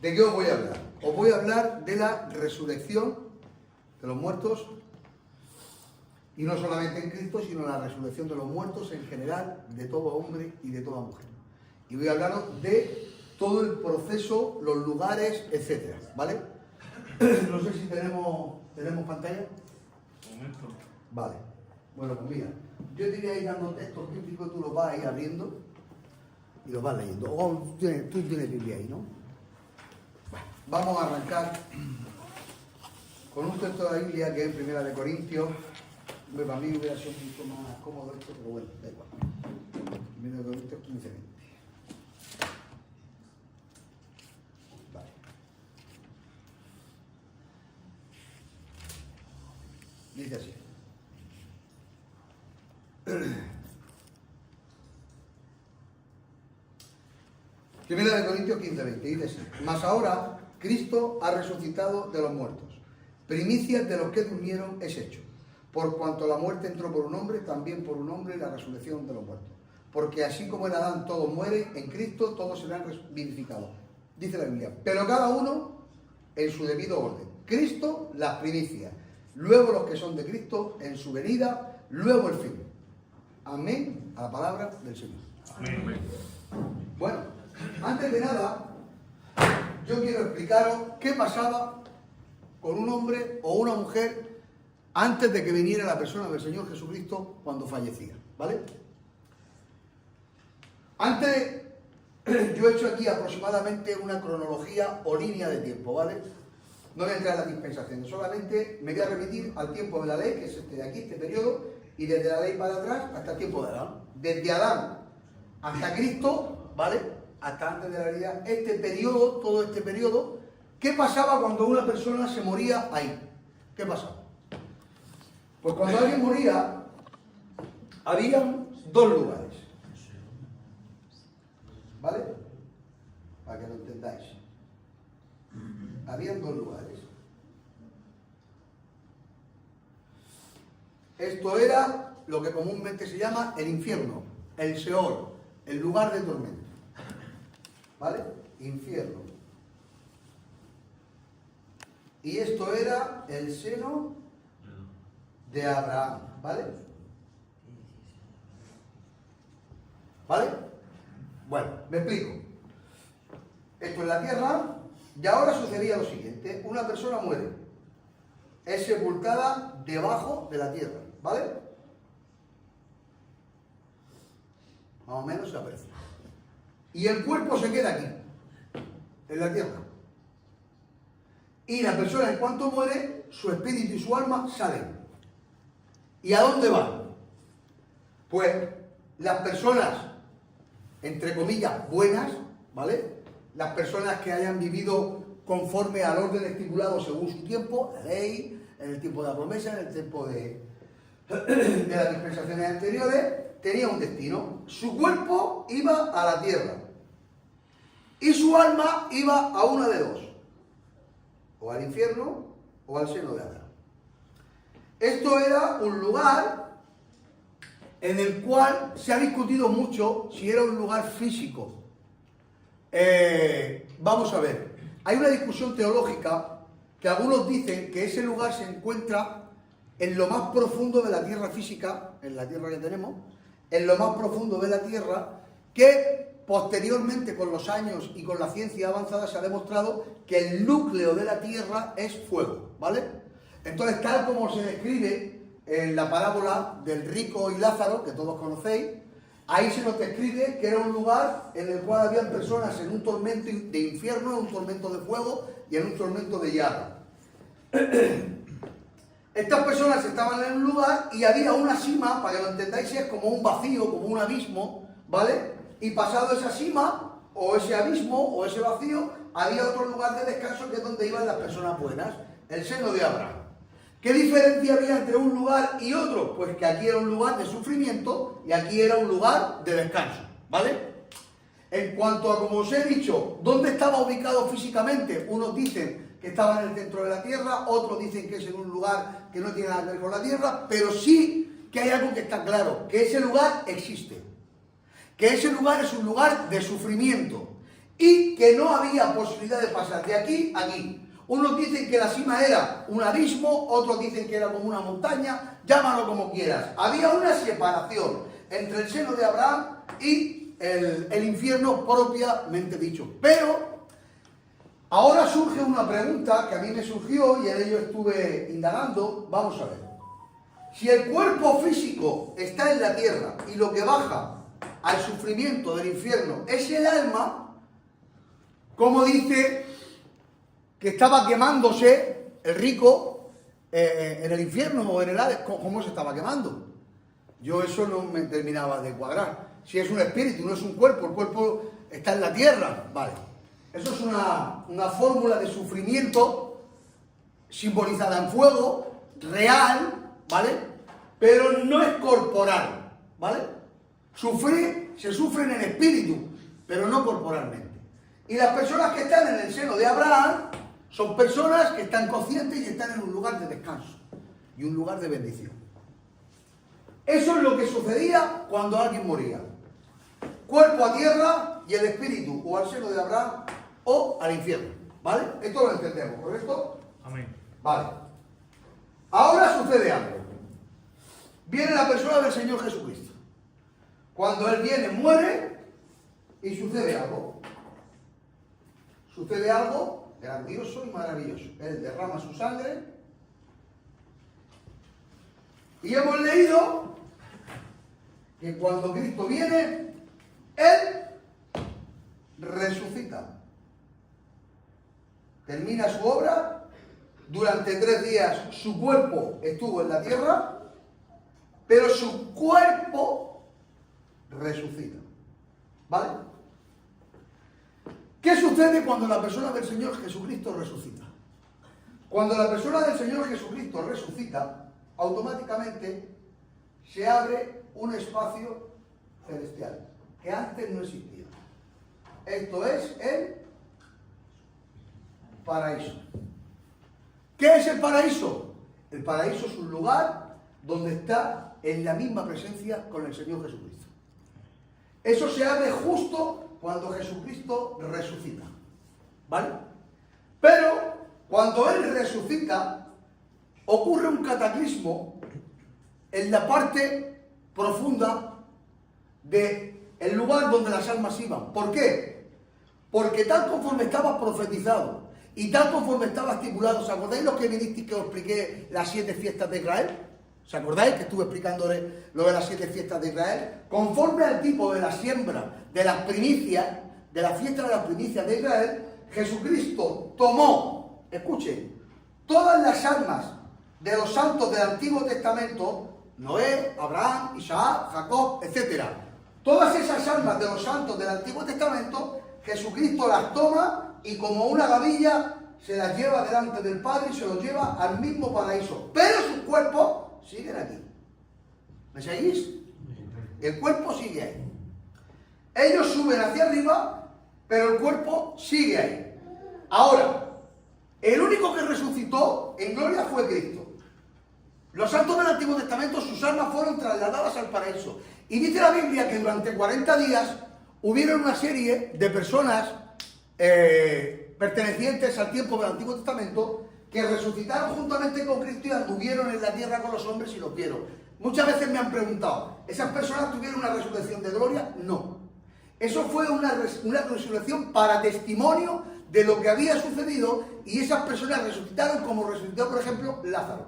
¿De qué os voy a hablar? Os voy a hablar de la resurrección de los muertos, y no solamente en Cristo, sino la resurrección de los muertos en general, de todo hombre y de toda mujer. Y voy a hablaros de todo el proceso, los lugares, etcétera, ¿vale? No sé si tenemos pantalla. Momento. Vale. Bueno, pues mira, yo te voy a ir dando textos bíblicos, tú los vas a ir abriendo y los vas leyendo. O tú tienes Biblia ahí, ¿no? Bueno, vamos a arrancar con un texto de la Biblia que es en 1 Corintios. Para mí hubiera sido un poquito más cómodo esto, pero bueno, da igual. 1 Corintios 15, 20. Vale. Dice así. Primera de Corintios 15, 20, dice así: mas ahora Cristo ha resucitado de los muertos, primicias de los que durmieron es hecho. Por cuanto la muerte entró por un hombre, también por un hombre la resurrección de los muertos. Porque así como en Adán todos mueren, en Cristo todos serán vivificados. Dice la Biblia, pero cada uno en su debido orden. Cristo las primicias, luego los que son de Cristo en su venida, luego el fin. Amén a la palabra del Señor. Amén. Bueno, antes de nada, yo quiero explicaros qué pasaba con un hombre o una mujer antes de que viniera la persona del Señor Jesucristo cuando fallecía, ¿vale? Antes, yo he hecho aquí aproximadamente una cronología o línea de tiempo, ¿vale? No voy a entrar en las dispensaciones, solamente me voy a remitir al tiempo de la ley, que es este de aquí, este periodo, y desde la ley para atrás hasta el tiempo de Adán. Desde Adán hasta Cristo, ¿vale? Hasta antes de la realidad, este periodo, todo este periodo, ¿qué pasaba cuando una persona se moría ahí? ¿Qué pasaba? Pues cuando alguien moría, habían dos lugares, ¿vale? Para que lo entendáis. Habían dos lugares. Esto era lo que comúnmente se llama el infierno, el Seol, el lugar de tormento, ¿vale? Infierno. Y esto era el seno de Abraham, ¿vale? ¿Vale? Bueno, me explico. Esto en la tierra, y ahora sucedía lo siguiente: una persona muere, es sepultada debajo de la tierra, ¿vale? Más o menos se aprecia. Y el cuerpo se queda aquí, en la tierra. Y la persona, en cuanto muere, su espíritu y su alma salen. ¿Y a dónde van? Pues las personas, entre comillas, buenas, ¿vale? Las personas que hayan vivido conforme al orden estipulado según su tiempo, la ley, en el tiempo de la promesa, en el tiempo de las dispensaciones anteriores, tenía un destino. Su cuerpo iba a la tierra y su alma iba a una de dos: o al infierno o al seno de Abraham. Esto era un lugar en el cual se ha discutido mucho si era un lugar físico. Vamos a ver, hay una discusión teológica que algunos dicen que ese lugar se encuentra en lo más profundo de la tierra física, en la tierra que tenemos, en lo más profundo de la tierra, que posteriormente con los años y con la ciencia avanzada se ha demostrado que el núcleo de la tierra es fuego, ¿vale? Entonces, tal como se describe en la parábola del rico y Lázaro, que todos conocéis, ahí se nos describe que era un lugar en el cual habían personas en un tormento de infierno, en un tormento de fuego y en un tormento de llaga. Estas personas estaban en un lugar y había una cima, para que lo entendáis, es como un vacío, como un abismo, ¿vale? Y pasado esa cima, o ese abismo, o ese vacío, había otro lugar de descanso que es donde iban las personas buenas, el seno de Abraham. ¿Qué diferencia había entre un lugar y otro? Pues que aquí era un lugar de sufrimiento y aquí era un lugar de descanso, ¿vale? En cuanto a, como os he dicho, dónde estaba ubicado físicamente, unos dicen que estaba en el centro de la tierra, otros dicen que es en un lugar que no tiene nada que ver con la tierra, pero sí que hay algo que está claro, que ese lugar existe, que ese lugar es un lugar de sufrimiento y que no había posibilidad de pasar de aquí a aquí. Unos dicen que la cima era un abismo, otros dicen que era como una montaña, llámalo como quieras. Había una separación entre el seno de Abraham y el infierno propiamente dicho. Pero ahora surge una pregunta que a mí me surgió y en ello estuve indagando. Vamos a ver. Si el cuerpo físico está en la tierra y lo que baja al sufrimiento del infierno es el alma, como dice que estaba quemándose el rico en el infierno o en el Hades, ¿cómo se estaba quemando? Yo eso no me terminaba de cuadrar. Si es un espíritu, no es un cuerpo, el cuerpo está en la tierra, vale. Eso es una fórmula de sufrimiento simbolizada en fuego, real, ¿vale? Pero no es corporal, ¿vale? Se sufre en el espíritu, pero no corporalmente. Y las personas que están en el seno de Abraham son personas que están conscientes y están en un lugar de descanso y un lugar de bendición. Eso es lo que sucedía cuando alguien moría. Cuerpo a tierra y el espíritu o al seno de Abraham o al infierno, ¿vale? Esto lo entendemos, ¿correcto? Amén. Vale. Ahora sucede algo. Viene la persona del Señor Jesucristo. Cuando Él viene, muere y sucede algo. Sucede algo grandioso y maravilloso. Él derrama su sangre. Y hemos leído que cuando Cristo viene, Él resucita. Termina su obra. Durante 3 días su cuerpo estuvo en la tierra, pero su cuerpo resucita. ¿Vale? ¿Qué sucede cuando la persona del Señor Jesucristo resucita? Cuando la persona del Señor Jesucristo resucita, automáticamente se abre un espacio celestial que antes no existía. Esto es el paraíso. ¿Qué es el paraíso? El paraíso es un lugar donde está en la misma presencia con el Señor Jesucristo. Eso se abre justo cuando Jesucristo resucita, ¿vale? Pero cuando Él resucita, ocurre un cataclismo en la parte profunda del lugar donde las almas iban. ¿Por qué? Porque tal conforme estaba profetizado y tal conforme estaba estipulado, ¿os acordáis lo que vinisteis que os expliqué las 7 fiestas de Israel? ¿Os acordáis que estuve explicándole lo de las 7 fiestas de Israel? Conforme al tipo de la siembra, de las primicias, de la fiesta de las primicias de Israel, Jesucristo tomó, escuchen, todas las almas de los santos del Antiguo Testamento, Noé, Abraham, Isaac, Jacob, etc. Todas esas almas de los santos del Antiguo Testamento, Jesucristo las toma y como una gavilla se las lleva delante del Padre y se los lleva al mismo paraíso. Pero sus cuerpos siguen aquí. ¿Me seguís? El cuerpo sigue ahí. Ellos suben hacia arriba, pero el cuerpo sigue ahí. Ahora, el único que resucitó en gloria fue Cristo. Los santos del Antiguo Testamento, sus almas fueron trasladadas al paraíso. Y dice la Biblia que durante 40 días hubieron una serie de personas pertenecientes al tiempo del Antiguo Testamento que resucitaron juntamente con Cristo y anduvieron en la tierra con los hombres y los vieron. Muchas veces me han preguntado, ¿esas personas tuvieron una resurrección de gloria? No. Eso fue una resurrección para testimonio de lo que había sucedido y esas personas resucitaron como resucitó, por ejemplo, Lázaro.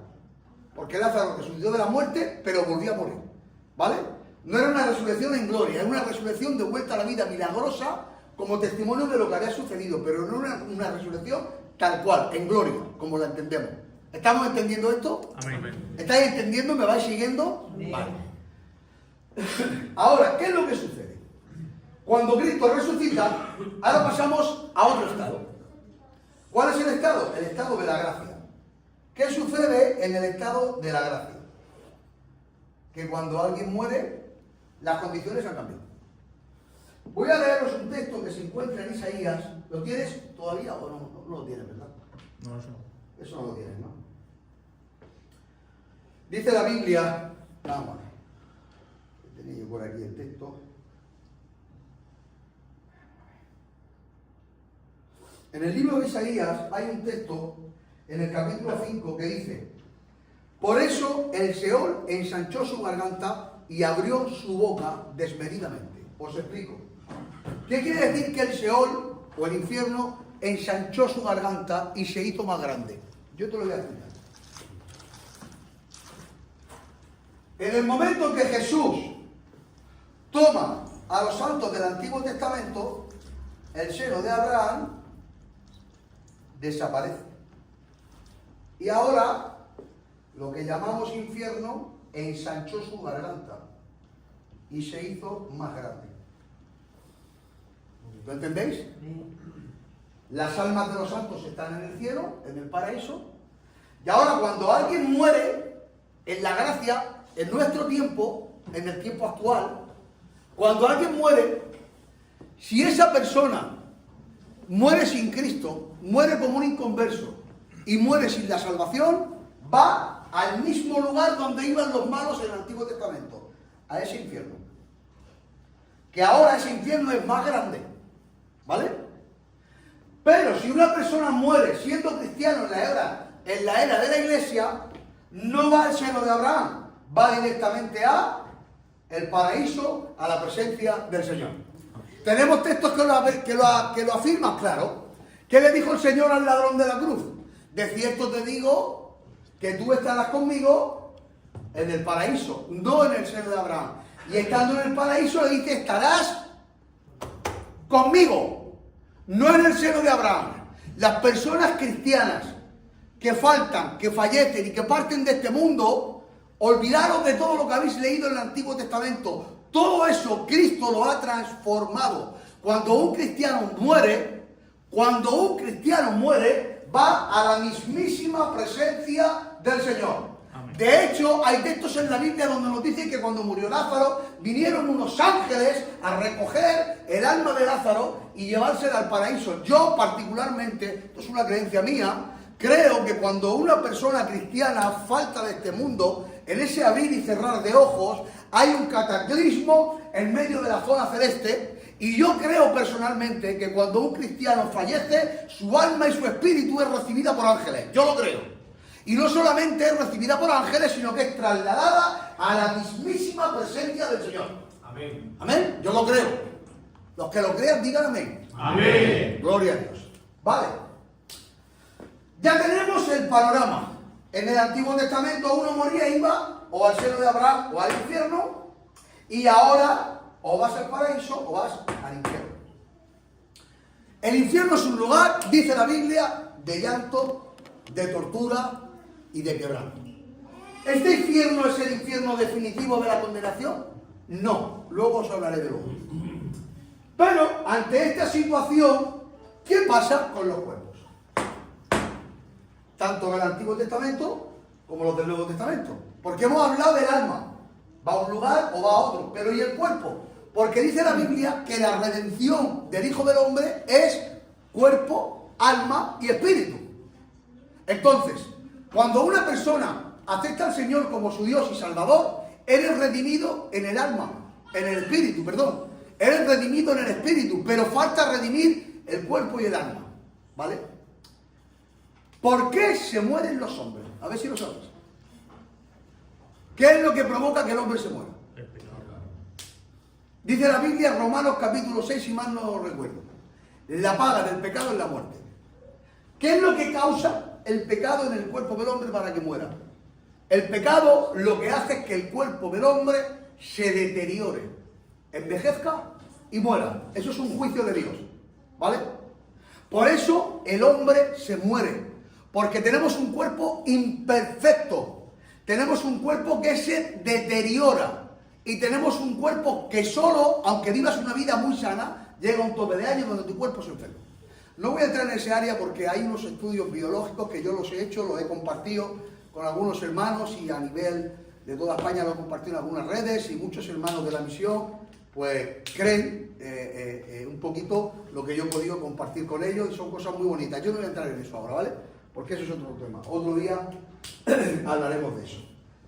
Porque Lázaro resucitó de la muerte, pero volvió a morir. ¿Vale? No era una resurrección en gloria, era una resurrección de vuelta a la vida milagrosa como testimonio de lo que había sucedido, pero no una resurrección tal cual, en gloria, como la entendemos. ¿Estamos entendiendo esto? Amén. ¿Estáis entendiendo? ¿Me vais siguiendo? Vale. Ahora, ¿qué es lo que sucede? Cuando Cristo resucita, ahora pasamos a otro estado. ¿Cuál es el estado? El estado de la gracia. ¿Qué sucede en el estado de la gracia? Que cuando alguien muere, las condiciones han cambiado. Voy a leeros un texto que se encuentra en Isaías. ¿Lo tienes todavía o no? No lo tienes, ¿verdad? No, eso no. Eso no lo tienes, ¿no? Dice la Biblia, vamos a ver, tenía yo por aquí el texto. En el libro de Isaías hay un texto en el capítulo 5 que dice: por eso el Seol ensanchó su garganta y abrió su boca desmedidamente. Os explico. ¿Qué quiere decir que el Seol o el infierno ensanchó su garganta y se hizo más grande? Yo te lo voy a explicar. En el momento que Jesús toma a los santos del Antiguo Testamento, el seno de Abraham desaparece. Y ahora, lo que llamamos infierno ensanchó su garganta y se hizo más grande. ¿Lo entendéis? Las almas de los santos están en el cielo, en el paraíso. Y ahora cuando alguien muere, en la gracia, en nuestro tiempo, en el tiempo actual, cuando alguien muere, si esa persona muere sin Cristo, muere como un inconverso y muere sin la salvación, va al mismo lugar donde iban los malos en el Antiguo Testamento, a ese infierno. Que ahora ese infierno es más grande, ¿vale? Pero si una persona muere siendo cristiano en la era de la iglesia, no va al seno de Abraham, va directamente a el paraíso, a la presencia del Señor. Tenemos textos que lo afirman, claro. ¿Qué le dijo el Señor al ladrón de la cruz? De cierto te digo que tú estarás conmigo en el paraíso, no en el seno de Abraham. Y estando en el paraíso le dice: estarás conmigo, no en el seno de Abraham. Las personas cristianas que faltan, que fallecen y que parten de este mundo, olvidaros de todo lo que habéis leído en el Antiguo Testamento. Todo eso Cristo lo ha transformado. Cuando un cristiano muere, va a la mismísima presencia del Señor. Amén. De hecho, hay textos en la Biblia donde nos dicen que cuando murió Lázaro, vinieron unos ángeles a recoger el alma de Lázaro y llevársela al paraíso. Yo particularmente, esto es una creencia mía, creo que cuando una persona cristiana falta de este mundo, en ese abrir y cerrar de ojos, hay un cataclismo en medio de la zona celeste. Y yo creo personalmente que cuando un cristiano fallece, su alma y su espíritu es recibida por ángeles. Yo lo creo. Y no solamente es recibida por ángeles, sino que es trasladada a la mismísima presencia del Señor. Amén. Amén. Yo lo creo. Los que lo crean, digan amén. Amén. Gloria a Dios. Vale. Ya tenemos el panorama. En el Antiguo Testamento uno moría e iba o al seno de Abraham o al infierno. Y ahora o vas al paraíso o vas al infierno. El infierno es un lugar, dice la Biblia, de llanto, de tortura y de quebranto. ¿Este infierno es el infierno definitivo de la condenación? No, luego os hablaré de luego. Pero ante esta situación, ¿qué pasa con los cuerpos? Tanto en el Antiguo Testamento como los del Nuevo Testamento. Porque hemos hablado del alma. Va a un lugar o va a otro. Pero ¿y el cuerpo? Porque dice la Biblia que la redención del Hijo del Hombre es cuerpo, alma y espíritu. Entonces, cuando una persona acepta al Señor como su Dios y Salvador, eres redimido en el alma, en el espíritu, perdón. Eres redimido en el espíritu, pero falta redimir el cuerpo y el alma. ¿Vale? ¿Por qué se mueren los hombres? A ver si lo sabes. ¿Qué es lo que provoca que el hombre se muera? Dice la Biblia, Romanos capítulo 6, si mal no recuerdo. La paga del pecado es la muerte. ¿Qué es lo que causa el pecado en el cuerpo del hombre para que muera? El pecado lo que hace es que el cuerpo del hombre se deteriore, envejezca y muera. Eso es un juicio de Dios. ¿Vale? Por eso el hombre se muere. Porque tenemos un cuerpo imperfecto. Tenemos un cuerpo que se deteriora. Y tenemos un cuerpo que solo, aunque vivas una vida muy sana, llega a un tope de años donde tu cuerpo se enferma. No voy a entrar en ese área porque hay unos estudios biológicos que yo los he hecho, los he compartido con algunos hermanos y a nivel de toda España lo he compartido en algunas redes y muchos hermanos de la misión pues creen un poquito lo que yo he podido compartir con ellos y son cosas muy bonitas. Yo no voy a entrar en eso ahora, ¿vale? Porque eso es otro tema. Otro día hablaremos de eso.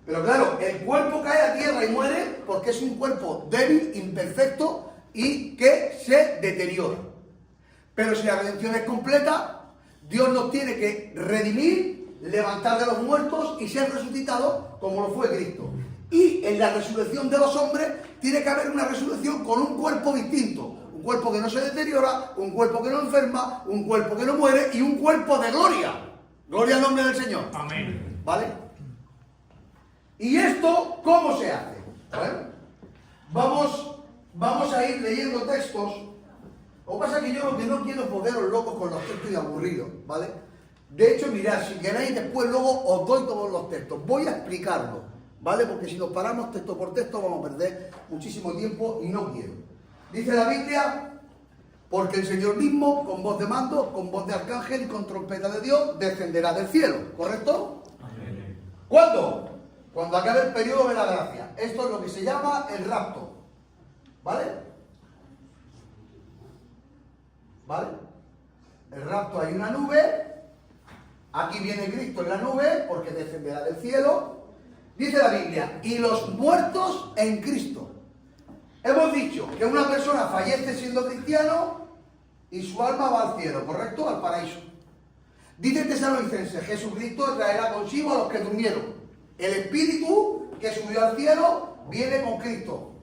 Pero claro, el cuerpo cae a tierra y muere porque es un cuerpo débil, imperfecto y que se deteriora. Pero si la redención es completa, Dios nos tiene que redimir, levantar de los muertos y ser resucitados como lo fue Cristo. Y en la resurrección de los hombres tiene que haber una resurrección con un cuerpo distinto. Un cuerpo que no se deteriora, un cuerpo que no enferma, un cuerpo que no muere y un cuerpo de gloria. Gloria al nombre del Señor. Amén. ¿Vale? ¿Y esto cómo se hace? Bueno, vamos a ir leyendo textos. Lo que pasa es que yo lo que no quiero es volveros locos con los textos y aburridos, ¿vale? De hecho, mirad, si queréis después luego os doy todos los textos. Voy a explicarlo, ¿vale? Porque si nos paramos texto por texto vamos a perder muchísimo tiempo y no quiero. Dice la Biblia, porque el Señor mismo, con voz de mando, con voz de arcángel y con trompeta de Dios, descenderá del cielo, ¿correcto? Amén. ¿Cuándo? Cuando acabe el periodo de la gracia. Esto es lo que se llama el rapto, ¿vale? ¿Vale? El rapto, hay una nube, aquí viene Cristo en la nube, porque descenderá del cielo. Dice la Biblia, y los muertos en Cristo. Hemos dicho que una persona fallece siendo cristiano y su alma va al cielo, ¿correcto? Al paraíso. Dice Tesalonicenses, Jesucristo traerá consigo a los que durmieron. El espíritu que subió al cielo viene con Cristo.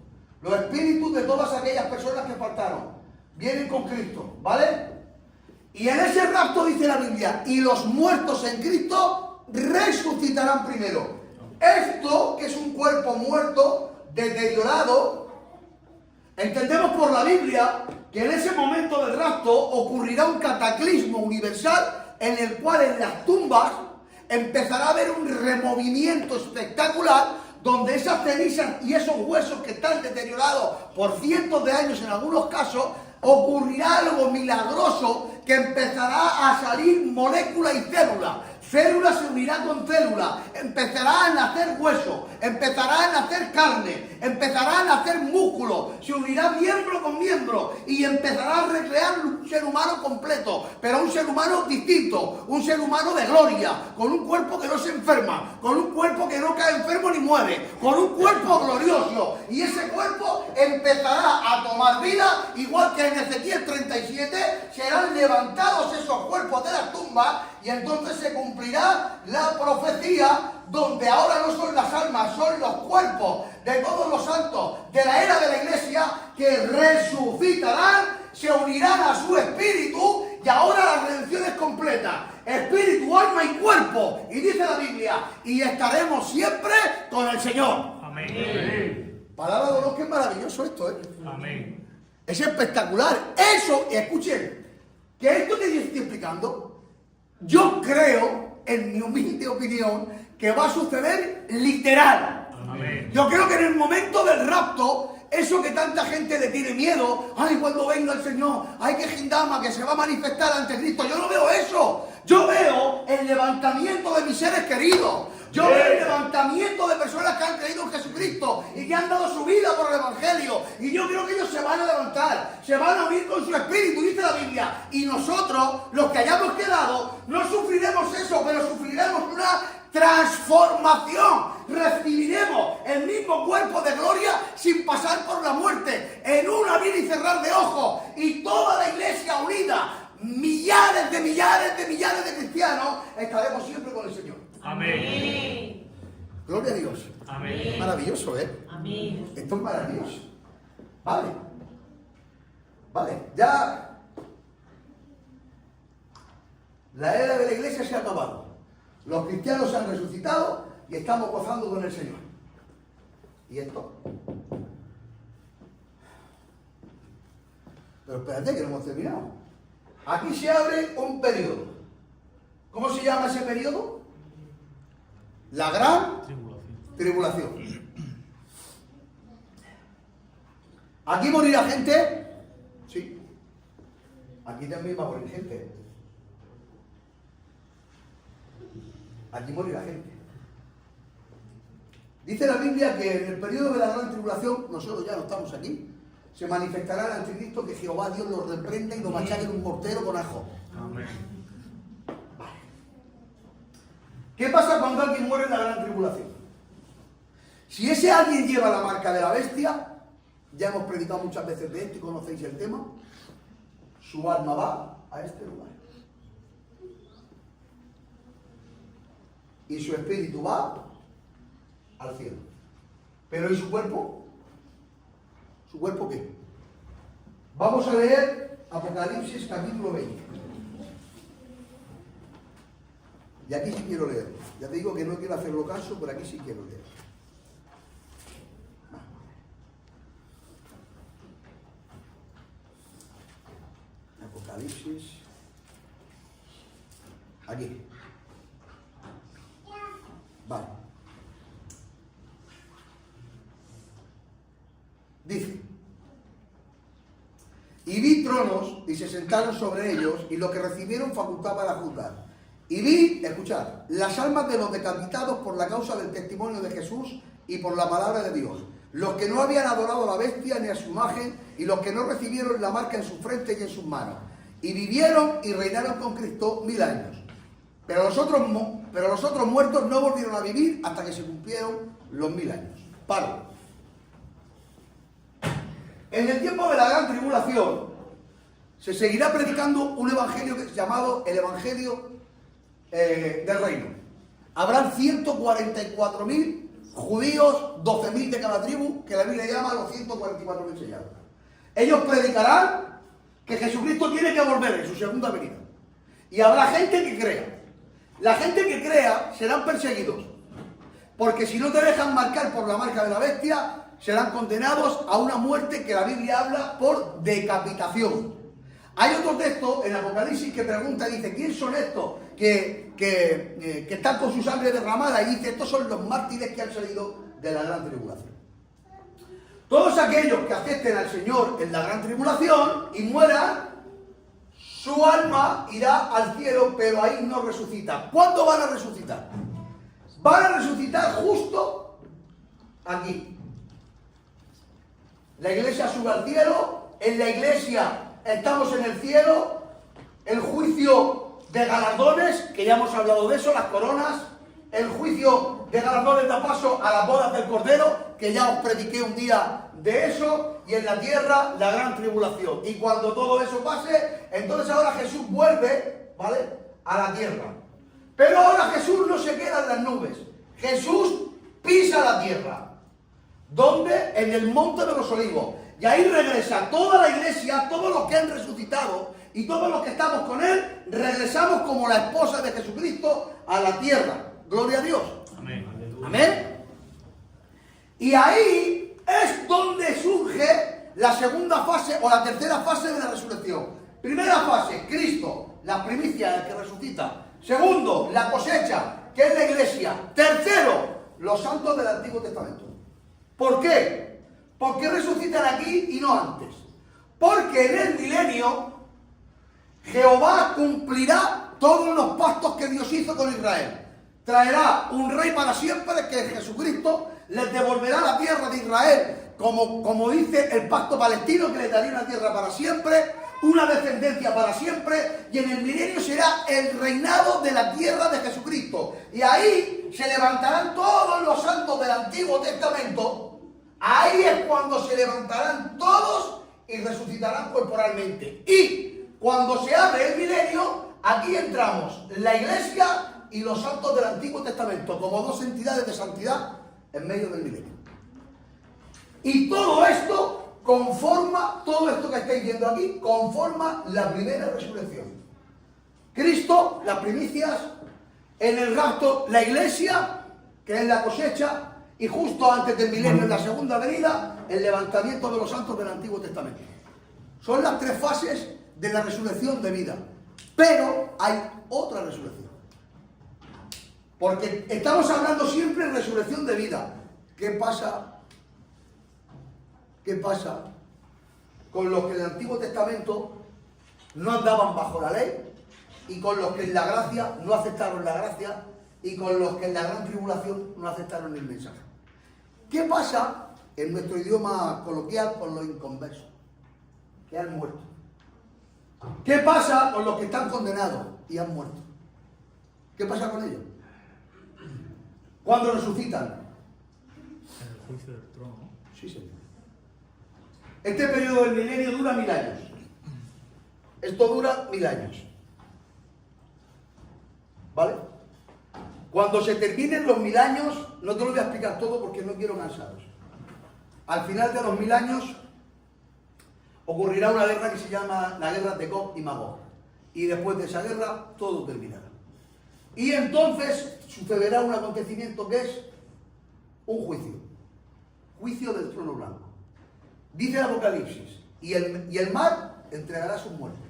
Los espíritus de todas aquellas personas que faltaron vienen con Cristo, ¿vale? Y en ese rapto dice la Biblia, y los muertos en Cristo resucitarán primero. Esto, que es un cuerpo muerto, deteriorado, entendemos por la Biblia que en ese momento del rapto ocurrirá un cataclismo universal en el cual en las tumbas empezará a haber un removimiento espectacular donde esas cenizas y esos huesos que están deteriorados por cientos de años en algunos casos, ocurrirá algo milagroso que empezará a salir molécula y célula. Célula se unirá con célula, empezará a nacer hueso, empezará a nacer carne, empezará a nacer músculo, se unirá miembro con miembro y empezará a recrear un ser humano completo, pero un ser humano distinto, un ser humano de gloria, con un cuerpo que no se enferma, con un cuerpo que no cae enfermo ni muere, con un cuerpo glorioso, y ese cuerpo empezará a tomar vida, igual que en Ezequiel 37 serán levantados esos cuerpos de las tumbas y entonces se cumplirá la profecía donde ahora no son las almas, son los cuerpos de todos los santos de la era de la iglesia que resucitarán, se unirán a su espíritu y ahora la redención es completa. Espíritu, alma y cuerpo. Y dice la Biblia, y estaremos siempre con el Señor. Amén. Palabra de Dios, que es maravilloso esto, ¿eh? Amén. Es espectacular. Eso, escuchen, que esto que yo estoy explicando, yo creo, en mi humilde opinión, que va a suceder literal. Amén. Yo creo que en el momento del rapto, eso que tanta gente le tiene miedo, ay, cuando venga el Señor, ay, que Gindama, que se va a manifestar ante Cristo, yo no veo eso. Yo veo el levantamiento de mis seres queridos. Yo veo el levantamiento de personas que han creído en Jesucristo y que han dado su vida por el Evangelio. Y yo creo que ellos se van a levantar, se van a unir con su espíritu, dice la Biblia. Y nosotros, los que hayamos quedado, no sufriremos eso, pero sufriremos una transformación. Recibiremos el mismo cuerpo de gloria sin pasar por la muerte, en un abrir y cerrar de ojos. Y toda la iglesia unida, millares de cristianos, estaremos siempre con el Señor. Amén. Gloria a Dios. Amén. Maravilloso, ¿eh? Amén. Esto es maravilloso. Vale. Vale, ya la era de la iglesia se ha acabado. Los cristianos se han resucitado y estamos gozando con el Señor. ¿Y esto? Pero espérate que no hemos terminado. Aquí se abre un periodo. ¿Cómo se llama ese periodo? La gran tribulación. ¿Aquí morirá gente? Sí. Aquí también va a morir gente. Aquí morirá gente. Dice la Biblia que en el periodo de la gran tribulación, nosotros ya no estamos aquí, se manifestará el anticristo, que Jehová Dios lo reprenda y lo machaque en un mortero con ajo. Amén. ¿Qué pasa cuando alguien muere en la gran tribulación? Si ese alguien lleva la marca de la bestia, ya hemos predicado muchas veces de esto y conocéis el tema, su alma va a este lugar. Y su espíritu va al cielo. Pero ¿y su cuerpo? ¿Su cuerpo qué? Vamos a leer Apocalipsis capítulo 20. Y aquí sí quiero leer. Ya te digo que no quiero hacerlo caso, pero aquí sí quiero leer. Apocalipsis. Aquí. Vale. Dice: y vi tronos y se sentaron sobre ellos, y los que recibieron facultad para juzgar. Y vi, escuchad, las almas de los decapitados por la causa del testimonio de Jesús y por la palabra de Dios, los que no habían adorado a la bestia ni a su imagen, y los que no recibieron la marca en su frente y en sus manos, y vivieron y reinaron con Cristo 1000 años. Pero los otros muertos no volvieron a vivir hasta que se cumplieron los 1000 años. Paro. En el tiempo de la gran tribulación se seguirá predicando un evangelio que es llamado el evangelio del reino. Habrán 144.000 judíos, 12.000 de cada tribu, que la Biblia llama los 144.000 sellados. Ellos predicarán que Jesucristo tiene que volver en su segunda venida. Y habrá gente que crea. La gente que crea serán perseguidos, porque si no te dejan marcar por la marca de la bestia, serán condenados a una muerte que la Biblia habla por decapitación. Hay otro texto en Apocalipsis que pregunta, dice, ¿quién son estos que están con su sangre derramada? Y dice, estos son los mártires que han salido de la gran tribulación. Todos aquellos que acepten al Señor en la gran tribulación y mueran, su alma irá al cielo, pero ahí no resucita. ¿Cuándo van a resucitar? Van a resucitar justo aquí. La iglesia sube al cielo, en la iglesia estamos en el cielo, el juicio de galardones, que ya hemos hablado de eso, las coronas, el juicio de galardones da paso a las bodas del Cordero, que ya os prediqué un día de eso, y en la tierra la gran tribulación. Y cuando todo eso pase, entonces ahora Jesús vuelve, ¿vale?, a la tierra. Pero ahora Jesús no se queda en las nubes, Jesús pisa la tierra. ¿Dónde? En el Monte de los Olivos. Y ahí regresa toda la iglesia, todos los que han resucitado y todos los que estamos con Él, regresamos como la esposa de Jesucristo a la tierra. Gloria a Dios. Amén. Amén. Y ahí es donde surge la segunda fase o la tercera fase de la resurrección. Primera fase, Cristo, la primicia del que resucita. Segundo, la cosecha, que es la iglesia. Tercero, los santos del Antiguo Testamento. ¿Por qué? Porque resucitan aquí y no antes. Porque en el milenio Jehová cumplirá todos los pactos que Dios hizo con Israel. Traerá un rey para siempre, que es Jesucristo, les devolverá la tierra de Israel, como dice el pacto palestino, que les daría una tierra para siempre, una descendencia para siempre, y en el milenio será el reinado de la tierra de Jesucristo. Y ahí se levantarán todos los santos del Antiguo Testamento. Ahí es cuando se levantarán todos y resucitarán corporalmente. Y cuando se abre el milenio, aquí entramos la iglesia y los santos del Antiguo Testamento, como dos entidades de santidad en medio del milenio. Y todo esto conforma, todo esto que estáis viendo aquí, conforma la primera resurrección. Cristo, las primicias, en el rapto, la iglesia, que es la cosecha, y justo antes del milenio, en la segunda venida, el levantamiento de los santos del Antiguo Testamento. Son las tres fases de la resurrección de vida. Pero hay otra resurrección. Porque estamos hablando siempre de resurrección de vida. ¿Qué pasa? ¿Qué pasa con los que en el Antiguo Testamento no andaban bajo la ley y con los que en la gracia no aceptaron la gracia y con los que en la gran tribulación no aceptaron el mensaje? ¿Qué pasa en nuestro idioma coloquial con los inconversos que han muerto? ¿Qué pasa con los que están condenados y han muerto? ¿Qué pasa con ellos? ¿Cuándo resucitan? En el juicio del trono. Sí, señor. Este periodo del milenio dura 1000 años. Esto dura 1000 años. ¿Vale? Cuando se terminen los 1000 años, no te lo voy a explicar todo porque no quiero cansaros. Al final de los 1000 años ocurrirá una guerra que se llama la guerra de Gog y Magog. Y después de esa guerra, todo terminará. Y entonces sucederá un acontecimiento que es un juicio. Juicio del trono blanco. Dice el Apocalipsis, y el mar entregará sus muertos.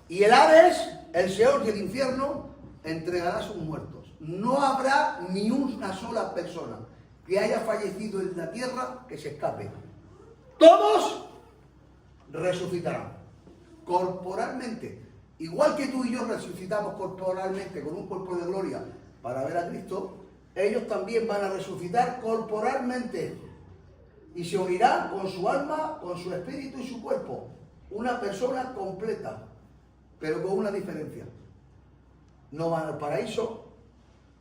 Y el Hades, el Seol y el infierno, entregará sus muertos. No habrá ni una sola persona que haya fallecido en la tierra que se escape. Todos resucitarán corporalmente. Igual que tú y yo resucitamos corporalmente con un cuerpo de gloria para ver a Cristo, ellos también van a resucitar corporalmente y se unirán con su alma, con su espíritu y su cuerpo. Una persona completa, pero con una diferencia. No van al paraíso,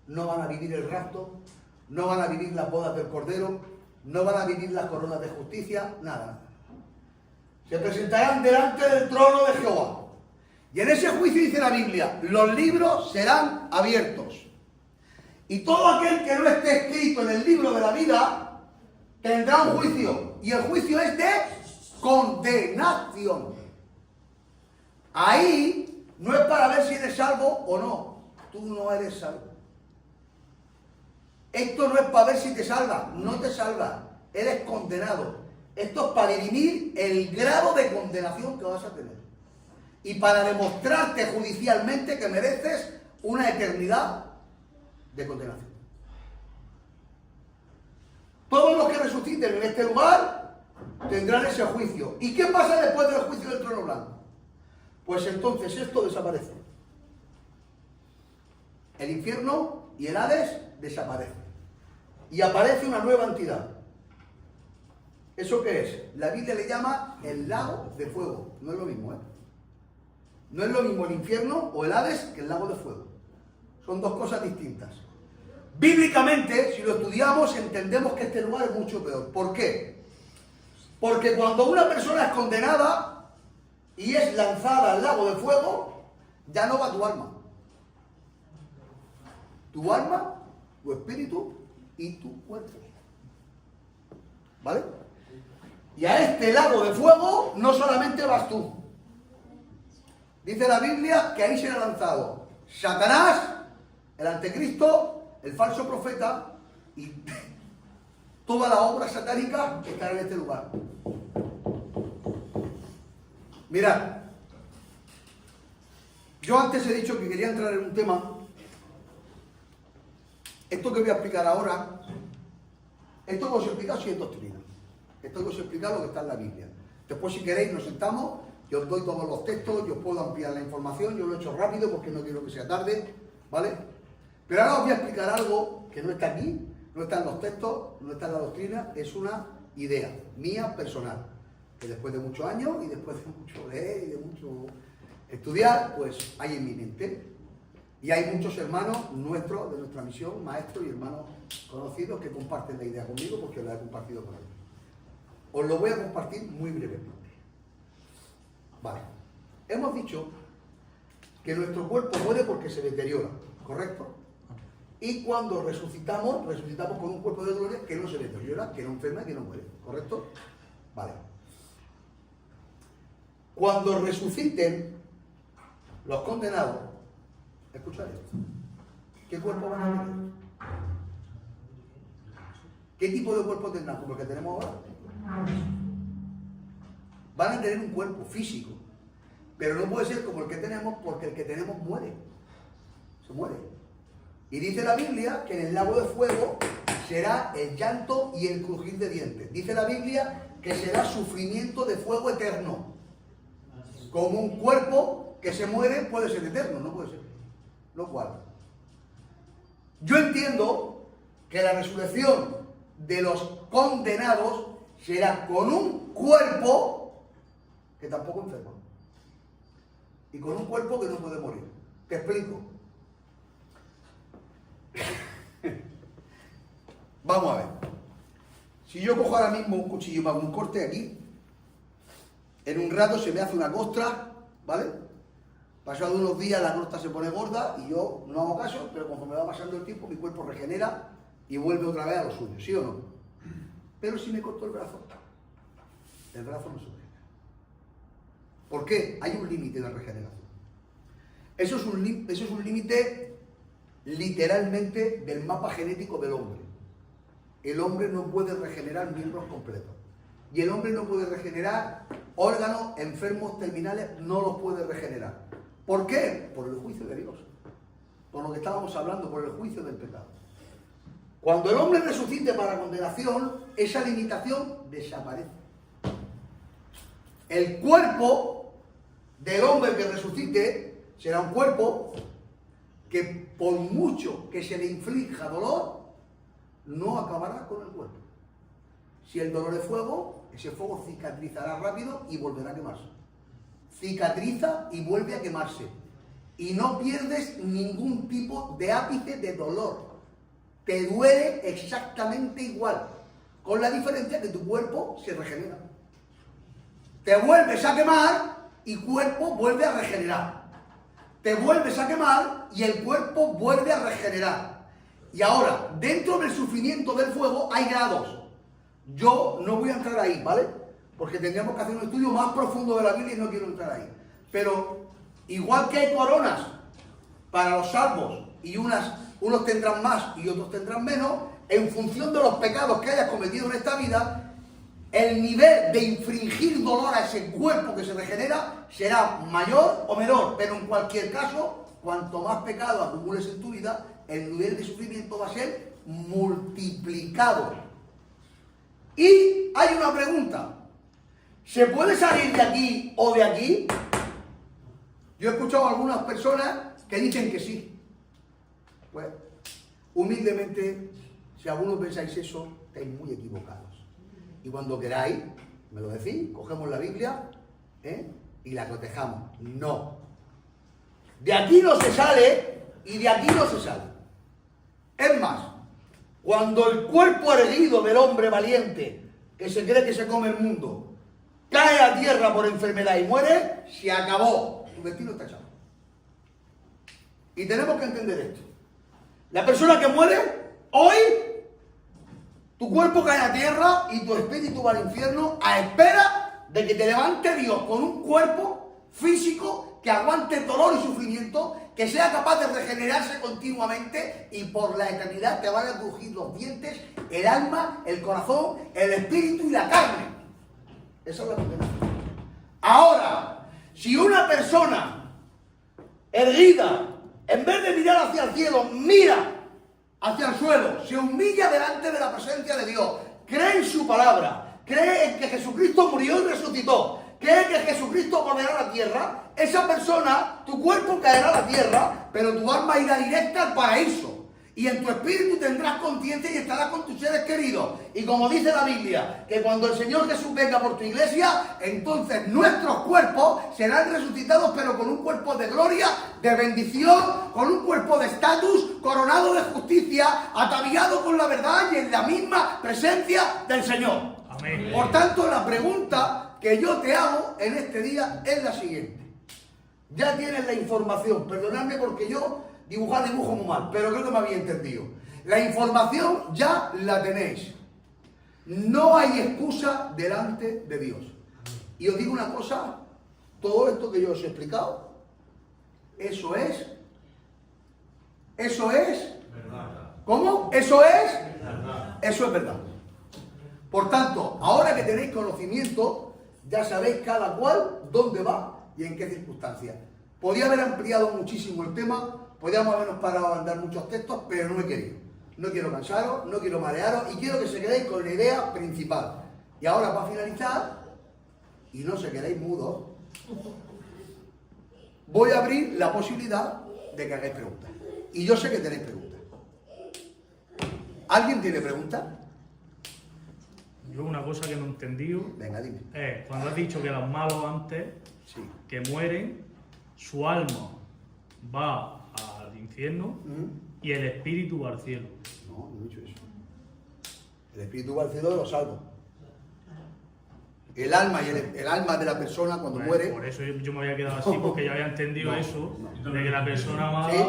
no van a vivir el rapto, no van a vivir las bodas del Cordero, no van a vivir las coronas de justicia, nada. Se presentarán delante del trono de Jehová. Y en ese juicio dice la Biblia, los libros serán abiertos. Y todo aquel que no esté escrito en el libro de la vida tendrá un juicio. Y el juicio es de condenación. Ahí no es para ver si eres salvo o no. Tú no eres salvo. Esto no es para ver si te salva. No te salva. Eres condenado. Esto es para dirimir el grado de condenación que vas a tener. Y para demostrarte judicialmente que mereces una eternidad de condenación. Todos los que resuciten en este lugar tendrán ese juicio. ¿Y qué pasa después del juicio del trono blanco? Pues entonces esto desaparece. El infierno y el Hades desaparecen. Y aparece una nueva entidad. ¿Eso qué es? La Biblia le llama el lago de fuego. No es lo mismo, ¿eh? No es lo mismo el infierno o el Hades que el lago de fuego. Son dos cosas distintas. Bíblicamente, si lo estudiamos, entendemos que este lugar es mucho peor. ¿Por qué? Porque cuando una persona es condenada y es lanzada al lago de fuego, ya no va tu alma. Tu alma, tu espíritu y tu cuerpo. ¿Vale? Y a este lago de fuego no solamente vas tú. Dice la Biblia que ahí será lanzado Satanás, el anticristo, el falso profeta y toda la obra satánica que está en este lugar. Mirad, yo antes he dicho que quería entrar en un tema. Esto que voy a explicar ahora, esto que os he explicado sí es doctrina. Esto que os he explicado lo que está en la Biblia. Después, si queréis, nos sentamos. Yo os doy todos los textos, yo os puedo ampliar la información, yo lo he hecho rápido porque no quiero que sea tarde, ¿vale? Pero ahora os voy a explicar algo que no está aquí, no está en los textos, no está en la doctrina, es una idea mía personal, que después de muchos años y después de mucho leer y de mucho estudiar, pues hay en mi mente. Y hay muchos hermanos nuestros, de nuestra misión, maestros y hermanos conocidos que comparten la idea conmigo porque la he compartido con ellos. Os lo voy a compartir muy brevemente. Vale, hemos dicho que nuestro cuerpo muere porque se deteriora, ¿correcto? Y cuando resucitamos, resucitamos con un cuerpo de gloria que no se deteriora, que no enferma y que no muere, ¿correcto? Vale. Cuando resuciten los condenados, escuchad esto, ¿qué cuerpo van a tener? ¿Qué tipo de cuerpo tendrán? ¿Como el que tenemos ahora? Van a tener un cuerpo físico, pero no puede ser como el que tenemos porque el que tenemos muere, se muere. Y dice la Biblia que en el lago de fuego será el llanto y el crujir de dientes. Dice la Biblia que será sufrimiento de fuego eterno. Como un cuerpo que se muere puede ser eterno, no puede ser. Lo cual, yo entiendo que la resurrección de los condenados será con un cuerpo que tampoco enferma y con un cuerpo que no puede morir. Te explico. Vamos a ver. Si yo cojo ahora mismo un cuchillo y me hago un corte aquí, en un rato se me hace una costra, ¿vale? Pasado unos días la crosta se pone gorda y yo no hago caso, pero conforme va pasando el tiempo mi cuerpo regenera y vuelve otra vez a lo suyo, ¿sí o no? Pero si me corto el brazo no se regenera. ¿Por qué? Hay un límite de regeneración. Eso es un límite literalmente del mapa genético del hombre. El hombre no puede regenerar miembros completos. Y el hombre no puede regenerar órganos enfermos terminales, no los puede regenerar. ¿Por qué? Por el juicio de Dios. Por lo que estábamos hablando, por el juicio del pecado. Cuando el hombre resucite para condenación, esa limitación desaparece. El cuerpo del hombre que resucite será un cuerpo que por mucho que se le inflija dolor, no acabará con el cuerpo. Si el dolor es fuego, ese fuego cicatrizará rápido y volverá a quemarse. Cicatriza y vuelve a quemarse. Y no pierdes ningún tipo de ápice de dolor. Te duele exactamente igual, con la diferencia que tu cuerpo se regenera. Te vuelves a quemar y cuerpo vuelve a regenerar. Te vuelves a quemar y el cuerpo vuelve a regenerar. Y ahora, dentro del sufrimiento del fuego hay grados. Yo no voy a entrar ahí, ¿vale? Porque tendríamos que hacer un estudio más profundo de la Biblia y no quiero entrar ahí. Pero igual que hay coronas para los salvos y unos tendrán más y otros tendrán menos, en función de los pecados que hayas cometido en esta vida, el nivel de infringir dolor a ese cuerpo que se regenera será mayor o menor. Pero en cualquier caso, cuanto más pecado acumules en tu vida, el nivel de sufrimiento va a ser multiplicado. Y hay una pregunta. ¿Se puede salir de aquí o de aquí? Yo he escuchado a algunas personas que dicen que sí. Pues, humildemente, si algunos pensáis eso, estáis muy equivocados. Y cuando queráis, me lo decís, cogemos la Biblia y la cotejamos. No. De aquí no se sale y de aquí no se sale. Es más, cuando el cuerpo erguido del hombre valiente, que se cree que se come el mundo, cae a tierra por enfermedad y muere, se acabó. Tu destino está echado. Y tenemos que entender esto. La persona que muere, hoy, tu cuerpo cae a tierra y tu espíritu va al infierno a espera de que te levante Dios con un cuerpo físico que aguante dolor y sufrimiento, que sea capaz de regenerarse continuamente y por la eternidad te van a crujir los dientes, el alma, el corazón, el espíritu y la carne. Esa es la condenación. Ahora, si una persona erguida, en vez de mirar hacia el cielo, mira hacia el suelo, se humilla delante de la presencia de Dios, cree en su palabra, cree en que Jesucristo murió y resucitó, cree que Jesucristo volverá a la tierra, esa persona, tu cuerpo caerá a la tierra, pero tu alma irá directa al paraíso. Y en tu espíritu tendrás conciencia y estarás con tus seres queridos. Y como dice la Biblia, que cuando el Señor Jesús venga por tu iglesia, entonces nuestros cuerpos serán resucitados, pero con un cuerpo de gloria, de bendición, con un cuerpo de estatus, coronado de justicia, ataviado con la verdad y en la misma presencia del Señor. Amén. Por tanto, la pregunta que yo te hago en este día es la siguiente. Ya tienes la información, perdonadme porque yo dibujo muy mal, pero creo que me había entendido. La información ya la tenéis. No hay excusa delante de Dios. Y os digo una cosa, todo esto que yo os he explicado, eso es verdad. ¿Cómo? Eso es Verdad. Eso es verdad. Por tanto, ahora que tenéis conocimiento, ya sabéis cada cual dónde va y en qué circunstancias. Podía haber ampliado muchísimo el tema, podíamos habernos parado a mandar muchos textos, pero no he querido. No quiero cansaros, no quiero marearos y quiero que se quedéis con la idea principal. Y ahora, para finalizar, y no se quedéis mudos, voy a abrir la posibilidad de que hagáis preguntas. Y yo sé que tenéis preguntas. ¿Alguien tiene preguntas? Yo una cosa que no he entendido Venga, dime. es cuando has dicho que los malos antes Sí. que mueren, su alma va al infierno y el espíritu va al cielo. No, no he dicho eso. El espíritu va al cielo de los salvos. El alma y el alma de la persona cuando muere. Por eso yo me había quedado así, porque yo había entendido eso, de que la persona amada... Sí,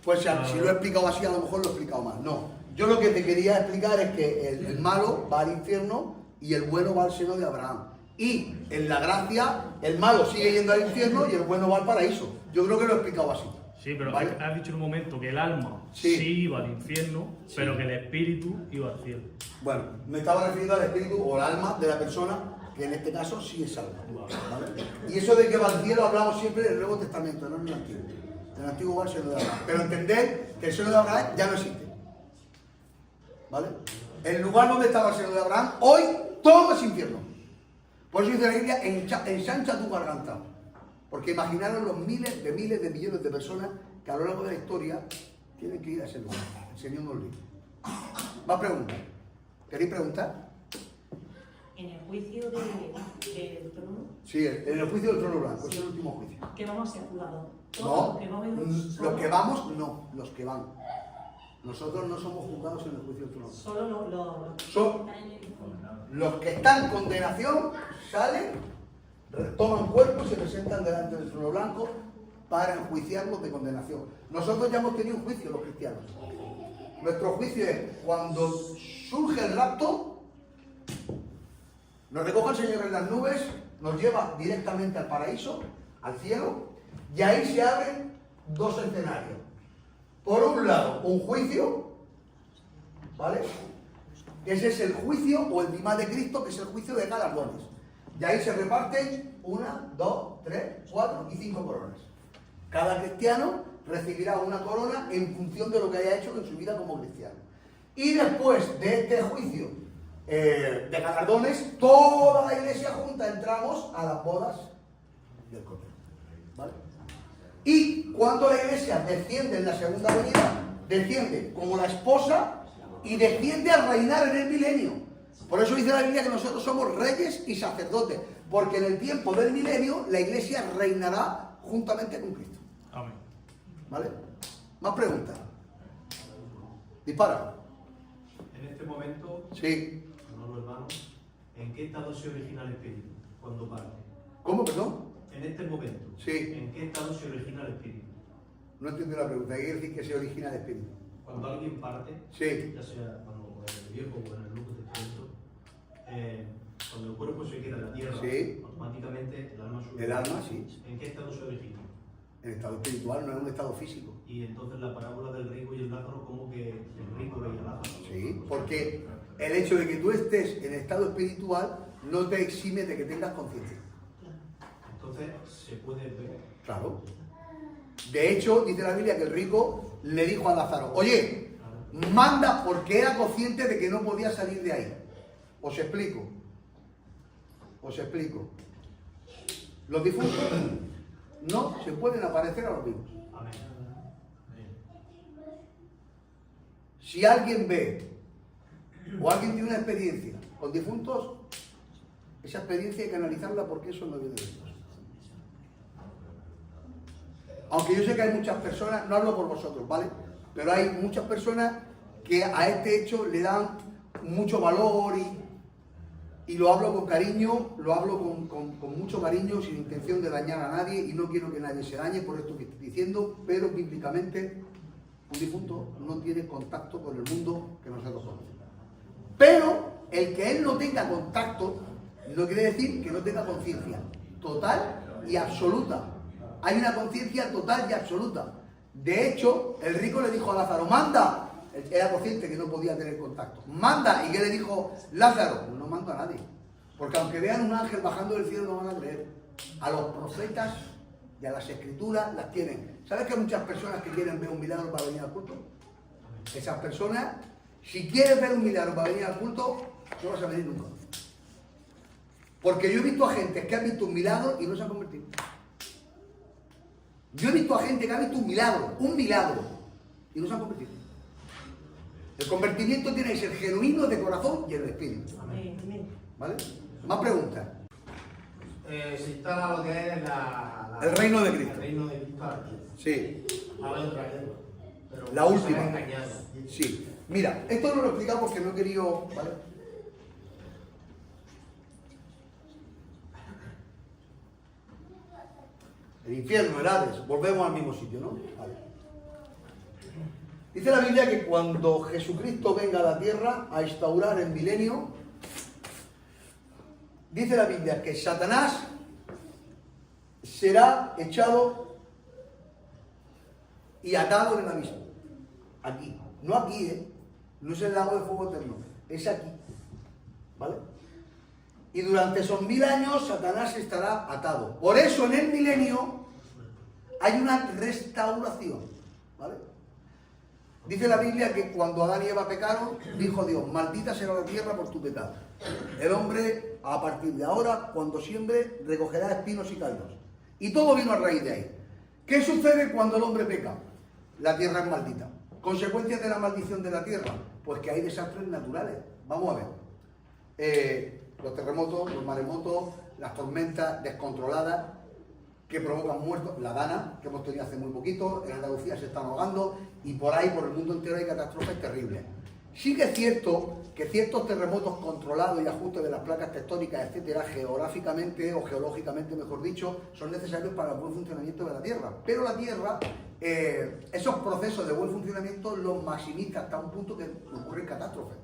pues si lo he explicado así, a lo mejor lo he explicado mal. No, yo lo que te quería explicar es que el malo va al infierno y el bueno va al seno de Abraham. Y en la gracia, el malo sigue yendo al infierno y el bueno va al paraíso. Yo creo que lo he explicado así. Sí, pero ¿vale? has dicho en un momento que el alma Sí. sí iba al infierno, pero que el espíritu iba al cielo. Bueno, me estaba refiriendo al espíritu o al alma de la persona, que en este caso sí es alma. ¿Vale? Y eso de que va al cielo hablamos siempre del Nuevo Testamento, no en el Antiguo. En el Antiguo va al seno de Abraham. Pero entender que el seno de Abraham ya no existe. ¿Vale? El lugar donde estaba el seno de Abraham, hoy todo es infierno. Por eso dice la Biblia, ensancha tu garganta. Porque imaginaros los miles de millones de personas que a lo largo de la historia tienen que ir a ese lugar. El Señor nos libre. Más preguntas. ¿Queréis preguntar? En el juicio del trono, Sí, en el juicio del trono blanco, es el último juicio. que vamos a ser juzgados. No, Los que vamos, los que vamos, no, los que van. Nosotros no somos juzgados en el juicio del trono. Solo los Son los que están en condenación, salen, toman cuerpo y se presentan delante del trono blanco para enjuiciarlos de condenación. Nosotros ya hemos tenido un juicio, los cristianos. Nuestro juicio es cuando surge el rapto, nos recoge el Señor en las nubes, nos lleva directamente al paraíso, al cielo, y ahí se abren dos escenarios. Por un lado, un juicio, ¿vale? Ese es el juicio o el timán de Cristo, que es el juicio de galardones. Y ahí se reparten 1, 2, 3, 4 y 5 coronas. Cada cristiano recibirá una corona en función de lo que haya hecho en su vida como cristiano. Y después de este juicio de galardones, toda la iglesia junta entramos a las bodas del Cordero. ¿Vale? Y cuando la iglesia desciende en la segunda venida, desciende como la esposa y desciende a reinar en el milenio. Por eso dice la Biblia que nosotros somos reyes y sacerdotes, porque en el tiempo del milenio la iglesia reinará juntamente con Cristo. Amén. ¿Vale? ¿Más preguntas? Dispara. En este momento, Sí. hermanos, hermanos, ¿en qué estado se origina el espíritu cuando parte? ¿Cómo, perdón? En este momento, Sí. ¿en qué estado se origina el espíritu? No entiendo la pregunta. ¿Qué quiere decir que se origina el espíritu? Cuando alguien parte, Sí. ya sea cuando en el viejo o en el nuevo testamento, cuando el cuerpo se queda en la tierra, Sí. automáticamente el alma sube. El alma, sí. ¿En qué estado se origina? En estado espiritual, no es un estado físico. Y entonces la parábola del rico y el Lázaro, como que el rico veía a Lázaro. Sí, porque el hecho de que tú estés en estado espiritual no te exime de que tengas conciencia. Entonces se puede ver. Claro. De hecho, dice la Biblia que el rico le dijo a Lázaro, oye, manda, porque era consciente de que no podía salir de ahí. Os explico. Los difuntos no se pueden aparecer a los vivos. Amén. Si alguien ve o alguien tiene una experiencia con difuntos, esa experiencia hay que analizarla porque eso no viene de Dios. Aunque yo sé que hay muchas personas, no hablo por vosotros, ¿vale? Pero hay muchas personas que a este hecho le dan mucho valor y lo hablo con cariño, lo hablo con mucho cariño, sin intención de dañar a nadie y no quiero que nadie se dañe por esto que estoy diciendo, pero bíblicamente un difunto no tiene contacto con el mundo que nosotros conocemos. Pero el que él no tenga contacto no quiere decir que no tenga conciencia total y absoluta. Hay una conciencia total y absoluta. De hecho, el rico le dijo a Lázaro, manda. Él era consciente que no podía tener contacto. Manda. ¿Y qué le dijo Lázaro? No mando a nadie. Porque aunque vean un ángel bajando del cielo, no van a creer. A los profetas y a las escrituras las tienen. ¿Sabes que hay muchas personas que quieren ver un milagro para venir al culto? Esas personas, si quieres ver un milagro para venir al culto, no vas a venir nunca. Porque yo he visto a gente que ha visto un milagro y no se ha convertido. Yo he visto a gente que ha visto un milagro, y no se ha convertido. El convertimiento tiene que ser genuino de corazón y el espíritu. Amén. ¿Vale? Más preguntas. Se instala lo que es El reino de Cristo. El reino de Cristo aquí. Sí, Ahora hay otra lengua. Pero la última. se ha engañado. Sí. Mira, esto no lo he explicado porque no he querido, ¿vale? El infierno, el Hades, volvemos al mismo sitio, ¿no? Vale. Dice la Biblia que cuando Jesucristo venga a la tierra a instaurar el milenio, dice la Biblia que Satanás será echado y atado en el abismo. Aquí. No aquí, ¿eh? No es el lago de fuego eterno. Es aquí. ¿Vale? Y durante esos 1000 años Satanás estará atado. Por eso en el milenio hay una restauración. ¿Vale? Dice la Biblia que cuando Adán y Eva pecaron, dijo Dios, maldita será la tierra por tu pecado. El hombre, a partir de ahora, cuando siembre, recogerá espinos y cardos. Y todo vino a raíz de ahí. ¿Qué sucede cuando el hombre peca? La tierra es maldita. ¿Consecuencias de la maldición de la tierra? Pues que hay desastres naturales. Vamos a ver. Los terremotos, los maremotos, las tormentas descontroladas que provocan muertos, la Dana, que hemos tenido hace muy poquito, en Andalucía se están ahogando y por ahí, por el mundo entero, hay catástrofes terribles. Sí que es cierto que ciertos terremotos controlados y ajustes de las placas tectónicas, etcétera, geográficamente o geológicamente, mejor dicho, son necesarios para el buen funcionamiento de la Tierra. Pero la Tierra, esos procesos de buen funcionamiento los maximiza hasta un punto que ocurren catástrofes.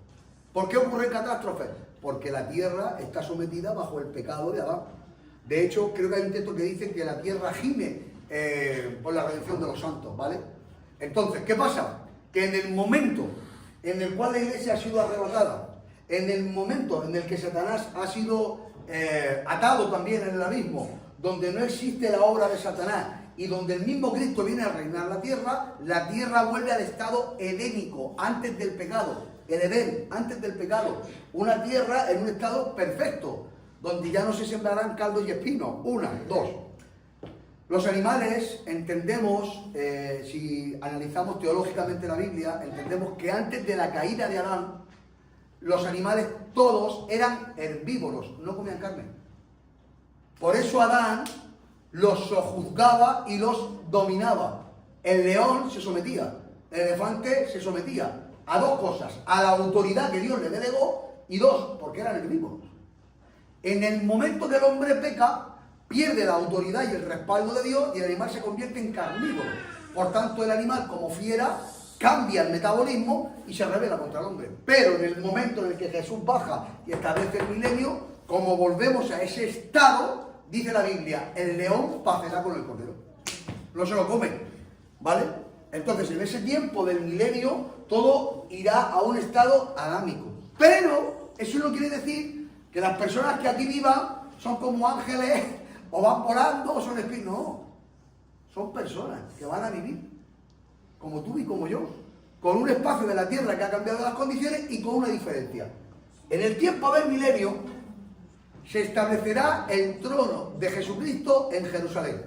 ¿Por qué ocurren catástrofes? Porque la Tierra está sometida bajo el pecado de Adán. De hecho, creo que hay un texto que dice que la Tierra gime por la redención de los santos, ¿vale? Entonces, ¿qué pasa? Que en el momento en el cual la Iglesia ha sido arrebatada, en el momento en el que Satanás ha sido atado también en el abismo, donde no existe la obra de Satanás y donde el mismo Cristo viene a reinar la tierra vuelve al estado edénico, antes del pecado, el Edén, antes del pecado, una tierra en un estado perfecto, donde ya no se sembrarán caldos y espinos. Una, dos. Los animales, entendemos, si analizamos teológicamente la Biblia, entendemos que antes de la caída de Adán, los animales todos eran herbívoros, no comían carne. Por eso Adán los sojuzgaba y los dominaba. El león se sometía, el elefante se sometía a dos cosas: a la autoridad que Dios le delegó, y dos, porque eran herbívoros. En el momento que el hombre peca, pierde la autoridad y el respaldo de Dios y el animal se convierte en carnívoro. Por tanto, el animal, como fiera, cambia el metabolismo y se rebela contra el hombre. Pero en el momento en el que Jesús baja y establece el milenio, como volvemos a ese estado, dice la Biblia, el león pacerá con el cordero. No se lo comen, ¿vale? Entonces, en ese tiempo del milenio, todo irá a un estado adámico. Pero eso no quiere decir que las personas que aquí vivan son como ángeles, o van volando, o son espíritus. No, son personas que van a vivir, como tú y como yo, con un espacio de la tierra que ha cambiado las condiciones y con una diferencia. En el tiempo del milenio se establecerá el trono de Jesucristo en Jerusalén.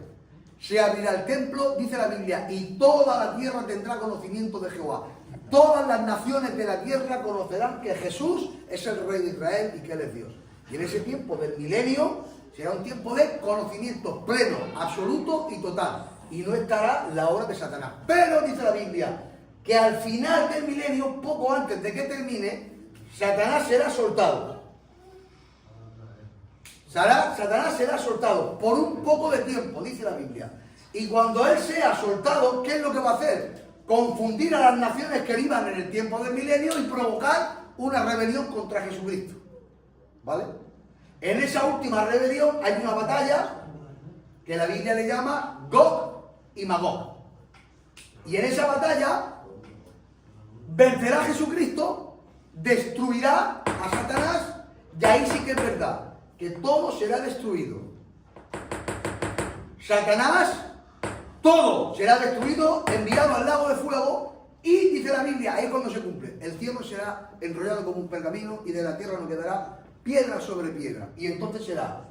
Se abrirá el templo, dice la Biblia, y toda la tierra tendrá conocimiento de Jehová. Todas las naciones de la tierra conocerán que Jesús es el Rey de Israel y que Él es Dios. Y en ese tiempo del milenio será un tiempo de conocimiento pleno, absoluto y total. Y no estará la obra de Satanás. Pero dice la Biblia que al final del milenio, poco antes de que termine, Satanás será soltado. Satanás será soltado por un poco de tiempo, dice la Biblia. Y cuando él sea soltado, ¿qué es lo que va a hacer? Confundir a las naciones que vivan en el tiempo del milenio y provocar una rebelión contra Jesucristo. ¿Vale? En esa última rebelión hay una batalla que la Biblia le llama Gog y Magog. Y en esa batalla vencerá a Jesucristo, destruirá a Satanás, y ahí sí que es verdad que todo será destruido. Satanás, todo será destruido, enviado al lago de fuego, y dice la Biblia, ahí es cuando se cumple, el cielo será enrollado como un pergamino y de la tierra no quedará piedra sobre piedra. Y entonces será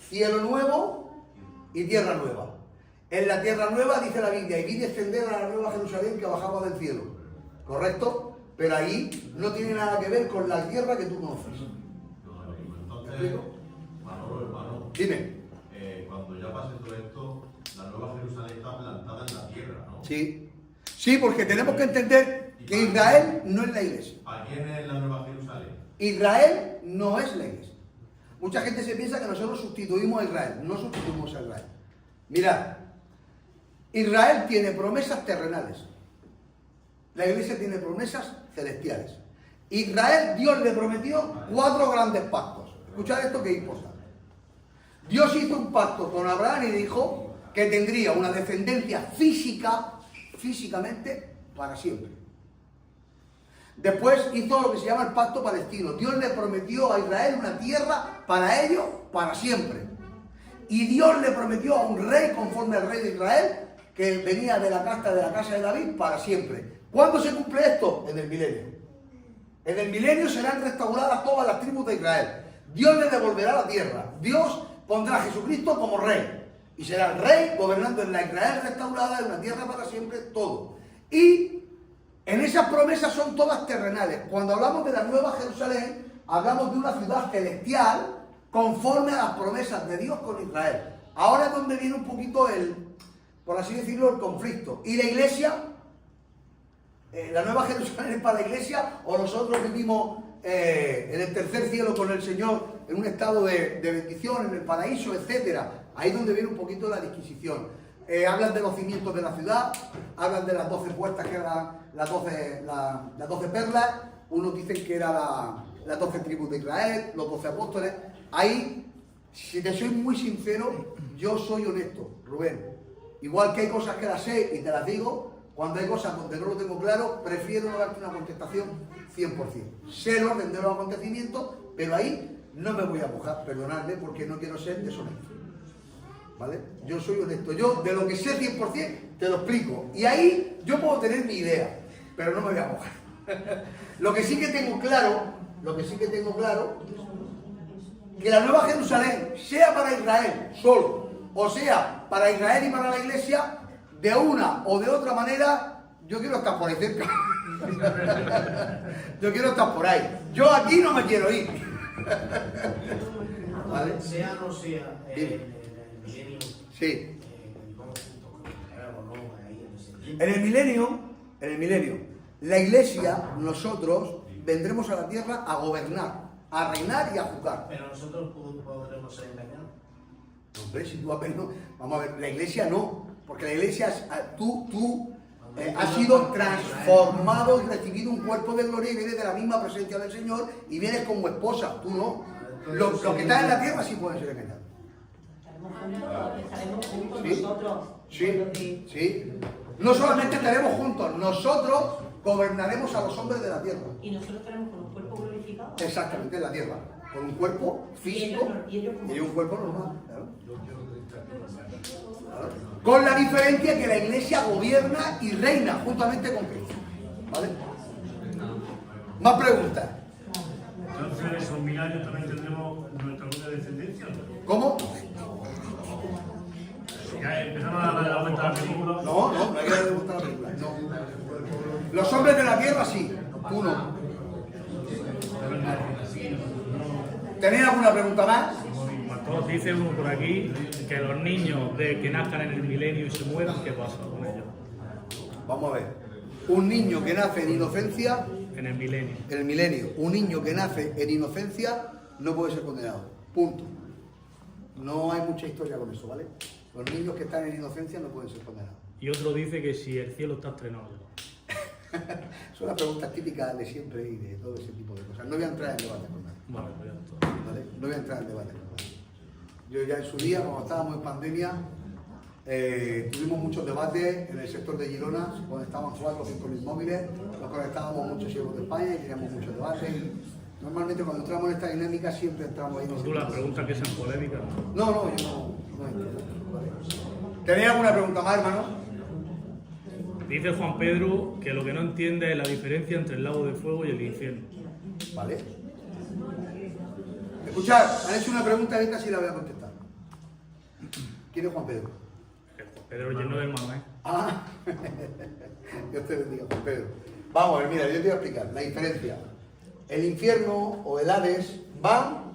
cielo nuevo y tierra nueva. En la tierra nueva, dice la Biblia, y vi descender a la nueva Jerusalén que bajaba del cielo. ¿Correcto? Pero ahí no tiene nada que ver con la tierra que tú conoces. Entonces, Manolo, hermano, Dime. Cuando ya pase todo esto, la nueva Jerusalén está plantada en la tierra, ¿no? Sí. Sí, porque tenemos que entender que Israel no es la iglesia. ¿A quién es la nueva Jerusalén? Israel no es la iglesia. Mucha gente se piensa que nosotros sustituimos a Israel. No sustituimos a Israel. Mirad, Israel tiene promesas terrenales. La iglesia tiene promesas celestiales. Israel, Dios le prometió 4 grandes pactos. Escuchad esto que es importante. Dios hizo un pacto con Abraham y dijo que tendría una descendencia físicamente para siempre. Después hizo lo que se llama el pacto palestino. Dios le prometió a Israel una tierra para ellos para siempre. Y Dios le prometió a un rey conforme al rey de Israel que venía de la casa de David para siempre. ¿Cuándo se cumple esto? En el milenio. En el milenio serán restauradas todas las tribus de Israel. Dios le devolverá la tierra. Dios pondrá a Jesucristo como rey. Y será el rey gobernando en la Israel restaurada, en una tierra para siempre, todo. Y en esas promesas son todas terrenales. Cuando hablamos de la Nueva Jerusalén, hablamos de una ciudad celestial conforme a las promesas de Dios con Israel. Ahora es donde viene un poquito por así decirlo, el conflicto. ¿Y la iglesia? ¿La Nueva Jerusalén es para la iglesia o nosotros vivimos en el tercer cielo con el Señor en un estado de bendición, en el paraíso, etcétera? Ahí es donde viene un poquito la disquisición. Hablan de los cimientos de la ciudad, hablan de las 12 puertas que eran las 12 perlas, unos dicen que eran las 12 tribus de Israel, los 12 apóstoles. Ahí, si te soy muy sincero, yo soy honesto, Rubén. Igual que hay cosas que las sé y te las digo, cuando hay cosas donde no lo tengo claro, prefiero no darte una contestación 100%. Sé el orden de los acontecimientos, pero ahí no me voy a mojar, perdonadme, porque no quiero ser deshonesto. ¿Vale? Yo soy honesto. Yo, de lo que sé 100%, te lo explico. Y ahí yo puedo tener mi idea, pero no me voy a mojar. Lo que sí que tengo claro, que la Nueva Jerusalén, sea para Israel solo, o sea para Israel y para la iglesia, de una o de otra manera, yo quiero estar por ahí cerca. Yo quiero estar por ahí. Yo aquí no me quiero ir. ¿Vale? Sea o no sea Dime. el milenio. Sí. Vamos juntos con Israel o no, ahí en ese tiempo. En el milenio, la iglesia, nosotros vendremos a la tierra a gobernar, a reinar y a juzgar. Pero nosotros podremos ser engañados. Hombre, si tú apenas, vamos a ver, la iglesia no, porque la iglesia, tú has sido transformado y recibido un cuerpo de gloria y vienes de la misma presencia del Señor y vienes como esposa, tú no. Los que están en la tierra sí pueden ser engañados. Estaremos juntos Sí, nosotros. sí. No solamente estaremos juntos, nosotros gobernaremos a los hombres de la tierra. Y nosotros estaremos con un cuerpo glorificado. Exactamente, en la tierra. Con un cuerpo físico y ellos un cuerpo normal. Claro. Claro. Con la diferencia que la iglesia gobierna y reina juntamente con Cristo. ¿Vale? Más preguntas. Entonces, esos 1000 años también tendremos nuestra propia descendencia. ¿Cómo? Ya empezamos a dar la vuelta a la película. No hay que darle vuelta a la película. No. Los hombres de la tierra sí, tú no. ¿Tenéis alguna pregunta más? Todos dicen uno por aquí que los niños que nazcan en el milenio y se mueran, ¿qué pasa con ellos? Vamos a ver. Un niño que nace en inocencia, En el milenio. en el milenio, un niño que nace en inocencia no puede ser condenado. Punto. No hay mucha historia con eso, ¿vale? Los niños que están en inocencia no pueden ser condenados. Y otro dice que si el cielo está estrenado. Son las preguntas típicas de siempre y de todo ese tipo de cosas. No voy a entrar en debate con nadie. Vale, pues ya está. ¿Vale? No voy a entrar en debate con nadie. Yo ya en su día, cuando estábamos en pandemia, tuvimos muchos debates en el sector de Girona, se conectaban 4 o 5 mil móviles, nos conectábamos muchos ciegos de España y teníamos muchos debates. Normalmente cuando entramos en esta dinámica siempre entramos ahí. Tú las preguntas que sean polémicas. No, yo no entiendo. ¿Vale? ¿Tenéis alguna pregunta más, hermano? Dice Juan Pedro que lo que no entiende es la diferencia entre el lago de fuego y el infierno. ¿Vale? Escuchad, han hecho una pregunta y casi la voy a contestar. ¿Quién es Juan Pedro? Juan Pedro lleno de hermanos, ¿eh? Ah, Dios te bendiga, Juan Pedro. Vamos a ver, mira, yo te voy a explicar la diferencia. El infierno o el Hades van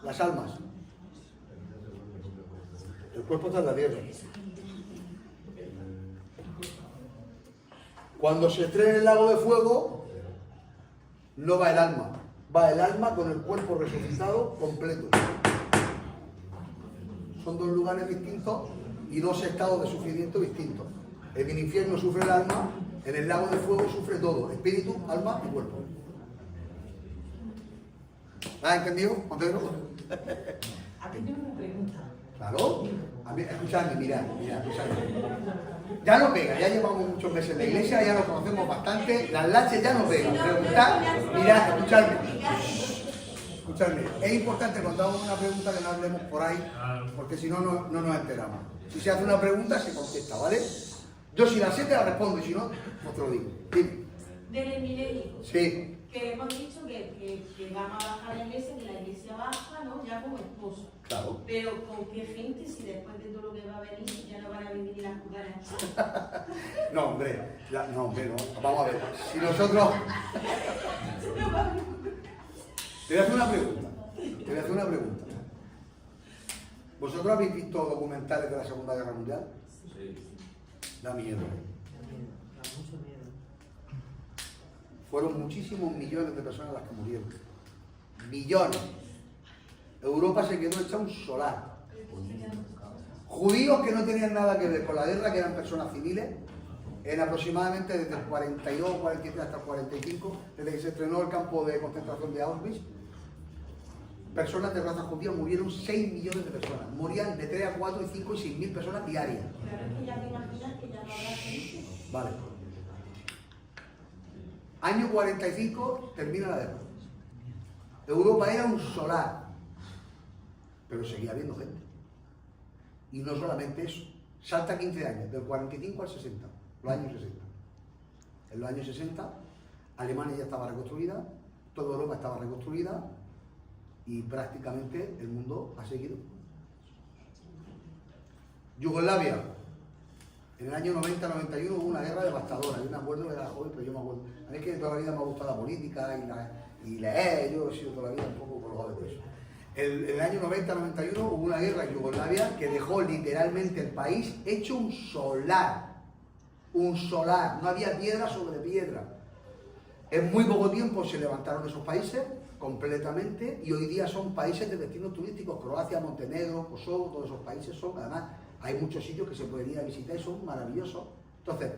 las almas. El cuerpo está en la tierra. Cuando se estrena en el lago de fuego, no va el alma. Va el alma con el cuerpo resucitado completo. Son dos lugares distintos y dos estados de sufrimiento distintos. En el infierno sufre el alma, en el lago de fuego sufre todo, espíritu, alma y cuerpo. ¿Has entendido, Juan Pedro? Aquí tengo una pregunta. Claro. A mí, escuchadme, mirad, escuchadme. Ya no pega, ya llevamos muchos meses en la iglesia, ya nos conocemos bastante, las laches ya no pegan. Preguntad, mirad, escuchadme. Es importante cuando hago una pregunta que no hablemos por ahí, porque si no, no nos enteramos. Si se hace una pregunta, se contesta, ¿vale? Yo si la sé te la respondo y si no, os te lo digo. Dime. Del emilénico. Sí. Que hemos dicho que vamos a bajar la iglesia, que la iglesia baja, ¿no? Ya como esposo. Claro. Pero ¿con qué gente si después de todo lo que va a venir ya no van a vivir las cucarachas? No, hombre, no. Vamos a ver. Si nosotros... Te voy a hacer una pregunta. ¿Vosotros habéis visto documentales de la Segunda Guerra Mundial? Sí. Da miedo. Da mucho miedo. Fueron muchísimos millones de personas las que murieron. Millones. Europa se quedó hecha un solar. Judíos que no tenían nada que ver con la guerra, que eran personas civiles, en aproximadamente desde el 42, 43 hasta el 45, desde que se estrenó el campo de concentración de Auschwitz, personas de raza judía murieron 6 millones de personas. Morían de 3 a 4 y 5 y 6 mil personas diarias. Claro, es que ya te imaginas que ya no habrá gente. Vale. Año 45 termina la guerra. Europa era un solar, pero seguía habiendo gente. Y no solamente eso, salta 15 años, del 45 al 60, los años 60. En los años 60, Alemania ya estaba reconstruida, toda Europa estaba reconstruida y prácticamente el mundo ha seguido. Yugoslavia, en el año 90-91 hubo una guerra devastadora. Yo me acuerdo que era joven, pero yo me acuerdo. A mí es que toda la vida me ha gustado la política y leer, yo he sido toda la vida un poco colgado de eso. En el año 90-91 hubo una guerra en Yugoslavia que dejó literalmente el país hecho un solar. Un solar, no había piedra sobre piedra. En muy poco tiempo se levantaron esos países completamente y hoy día son países de destinos turísticos. Croacia, Montenegro, Kosovo, todos esos países son, además, hay muchos sitios que se pueden ir a visitar y son maravillosos. Entonces,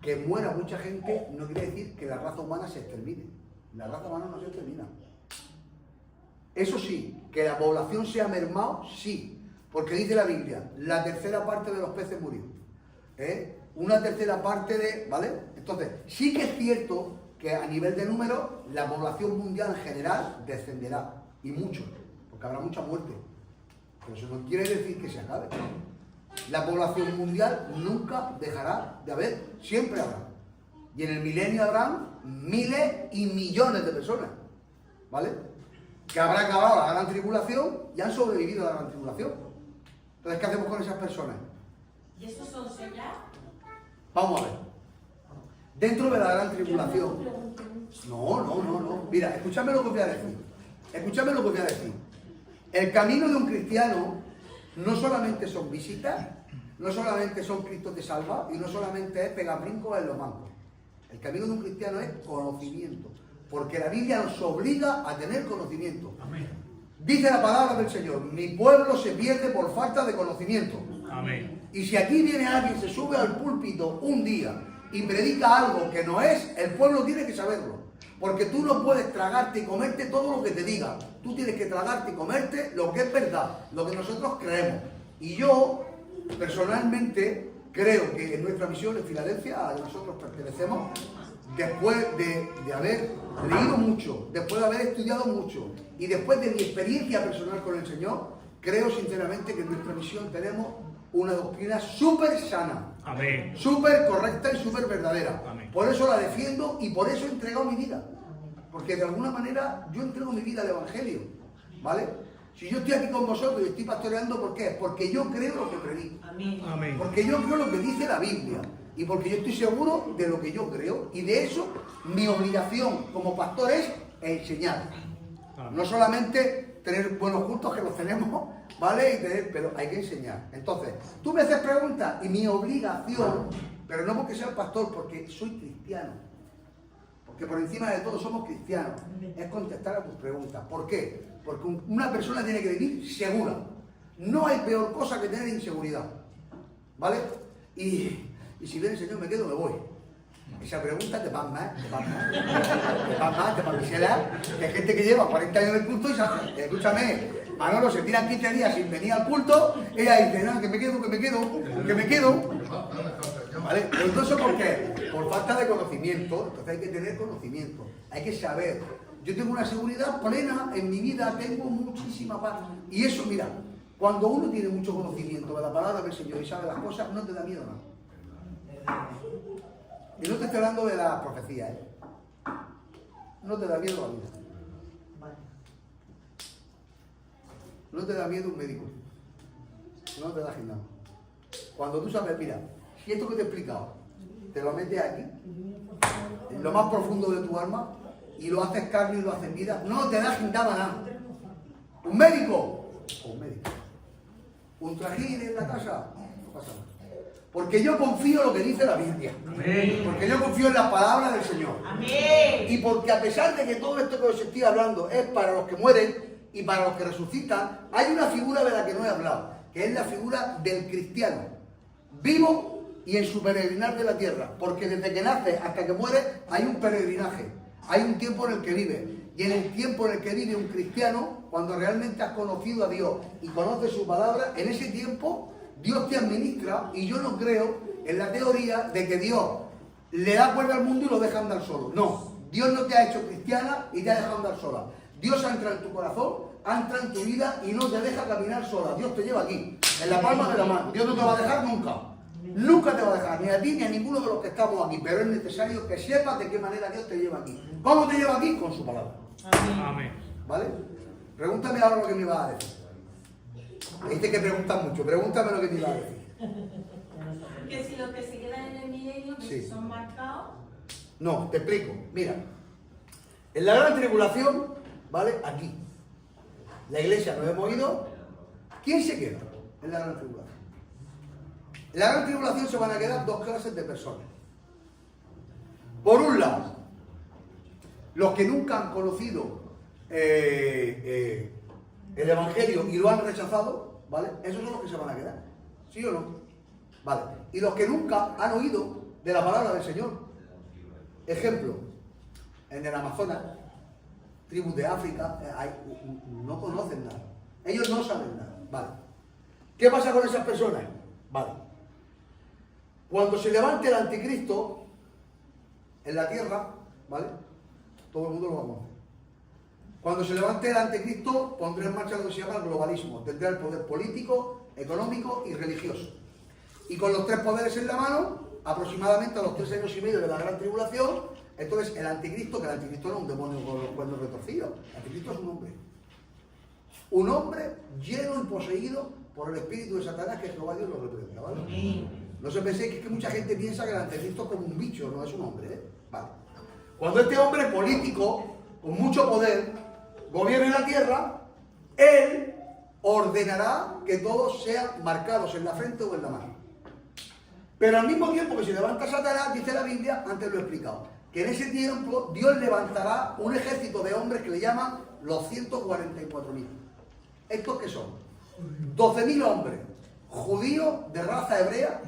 que muera mucha gente no quiere decir que la raza humana se extermine. La raza humana no se extermina. Eso sí, que la población se ha mermado, sí. Porque dice la Biblia, la tercera parte de los peces murió. Una tercera parte de... ¿Vale? Entonces, sí que es cierto que a nivel de número, la población mundial en general descenderá. Y mucho. Porque habrá mucha muerte. Pero eso no quiere decir que se acabe. La población mundial nunca dejará de haber, siempre habrá. Y en el milenio habrán miles y millones de personas, ¿vale? Que habrá acabado la gran tribulación y han sobrevivido a la gran tribulación. Entonces, ¿qué hacemos con esas personas? ¿Y esos son sellados? Vamos a ver. Dentro de la gran tribulación... No. Mira, escúchame lo que voy a decir. El camino de un cristiano no solamente son visitas, no solamente son Cristo te salva y no solamente es pegar brincos en los bancos. El camino de un cristiano es conocimiento, porque la Biblia nos obliga a tener conocimiento. Amén. Dice la palabra del Señor, mi pueblo se pierde por falta de conocimiento. Amén. Y si aquí viene alguien, se sube al púlpito un día y predica algo que no es, el pueblo tiene que saberlo. Porque tú no puedes tragarte y comerte todo lo que te diga. Tú tienes que tragarte y comerte lo que es verdad, lo que nosotros creemos. Y yo, personalmente, creo que en nuestra misión en Filadelfia, a la que nosotros pertenecemos, después de haber leído mucho, después de haber estudiado mucho y después de mi experiencia personal con el Señor, creo sinceramente que en nuestra misión tenemos una doctrina súper sana. Amén. Súper correcta y súper verdadera. Amén. Por eso la defiendo y por eso he entregado mi vida. Porque de alguna manera yo entrego mi vida al Evangelio. ¿Vale? Si yo estoy aquí con vosotros y estoy pastoreando, ¿por qué? Porque yo creo lo que predico. Amén. Amén. Porque yo creo lo que dice la Biblia. Y porque yo estoy seguro de lo que yo creo. Y de eso mi obligación como pastor es enseñar. Amén. No solamente tener buenos cultos, que los tenemos, ¿vale? Pero hay que enseñar. Entonces, tú me haces preguntas y mi obligación, pero no porque sea pastor, porque soy cristiano. Porque por encima de todo somos cristianos. Es contestar a tus preguntas. ¿Por qué? Porque una persona tiene que vivir segura. No hay peor cosa que tener inseguridad. ¿vale? Y si viene el Señor, me quedo, me voy. Esa pregunta te va más, te pareciera que hay gente que lleva 40 años en el culto y sabe, escúchame, Manolo se tiran 15 días sin venir al culto, ella dice, no, que me quedo. ¿Vale? Pero entonces, ¿por qué? Por falta de conocimiento. Entonces hay que tener conocimiento, hay que saber. Yo tengo una seguridad plena en mi vida, tengo muchísima paz. Y eso, mira, cuando uno tiene mucho conocimiento de la palabra del Señor y sabe las cosas, no te da miedo nada. Y no te estoy hablando de la profecía, ¿eh? No te da miedo la vida. No te da miedo un médico. No te da nada. Cuando tú sabes, mira, si esto que te he explicado, te lo metes aquí, en lo más profundo de tu alma, y lo haces carne y lo haces vida, no te da nada. ¿Un médico? Un médico. ¿Un trajín en la casa? No pasa nada. Porque yo confío en lo que dice la Biblia. Amén. Porque yo confío en la palabra del Señor. Amén. Y porque a pesar de que todo esto que os estoy hablando es para los que mueren y para los que resucitan, hay una figura de la que no he hablado, que es la figura del cristiano, vivo y en su peregrinar de la tierra. Porque desde que nace hasta que muere hay un peregrinaje, hay un tiempo en el que vive. Y en el tiempo en el que vive un cristiano, cuando realmente has conocido a Dios y conoces su palabra, en ese tiempo Dios te administra, y yo no creo en la teoría de que Dios le da cuerda al mundo y lo deja andar solo. No, Dios no te ha hecho cristiana y te ha dejado andar sola. Dios ha entrado en tu corazón, ha entrado en tu vida y no te deja caminar sola. Dios te lleva aquí, en la palma de la mano. Dios no te va a dejar nunca. Nunca te va a dejar, ni a ti ni a ninguno de los que estamos aquí. Pero es necesario que sepas de qué manera Dios te lleva aquí. ¿Cómo te lleva aquí? Con su palabra. Amén. ¿Vale? Pregúntame ahora lo que me ibas a decir. Viste que preguntas mucho, pregúntame lo que te iba a decir. Que si los que se quedan en el milenio que Sí. son marcados. No, te explico. Mira, en la gran tribulación, ¿vale? Aquí, la iglesia nos hemos ido. ¿Quién se queda en la gran tribulación? En la gran tribulación se van a quedar dos clases de personas. Por un lado, los que nunca han conocido el Evangelio y lo han rechazado, ¿vale? Esos son los que se van a quedar. ¿Sí o no? Vale. Y los que nunca han oído de la palabra del Señor. Ejemplo, en el Amazonas, tribus de África, no conocen nada. Ellos no saben nada. Vale. ¿Qué pasa con esas personas? Vale. Cuando se levante el anticristo en la tierra, ¿vale? Todo el mundo lo va a conocer. Cuando se levante el anticristo, pondrá en marcha lo que se llama el globalismo. Tendrá el poder político, económico y religioso. Y con los tres poderes en la mano, aproximadamente a los 3 años y medio de la gran tribulación, entonces el anticristo, que el anticristo no es un demonio con los cuernos retorcidos, el anticristo es un hombre. Un hombre lleno y poseído por el espíritu de Satanás, que Jehová Dios lo reprenda, ¿vale? No se penséis que mucha gente piensa que el anticristo es como un bicho, no es un hombre, ¿eh? Vale. Cuando este hombre político, con mucho poder, gobierne la tierra, él ordenará que todos sean marcados en la frente o en la mano. Pero al mismo tiempo que se levanta Satanás, dice la Biblia, antes lo he explicado, que en ese tiempo Dios levantará un ejército de hombres que le llaman los 144.000. ¿Estos qué son? 12.000 hombres judíos de raza hebrea,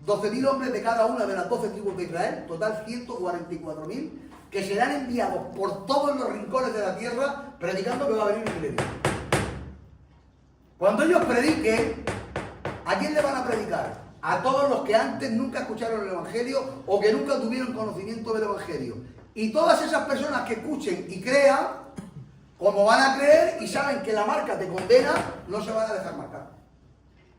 12.000 hombres de cada una de las 12 tribus de Israel, total 144.000, que serán enviados por todos los rincones de la tierra predicando que va a venir un milenio. Cuando ellos prediquen, ¿a quién le van a predicar? A todos los que antes nunca escucharon el Evangelio o que nunca tuvieron conocimiento del Evangelio. Y todas esas personas que escuchen y crean, como van a creer y saben que la marca te condena, no se van a dejar marcar.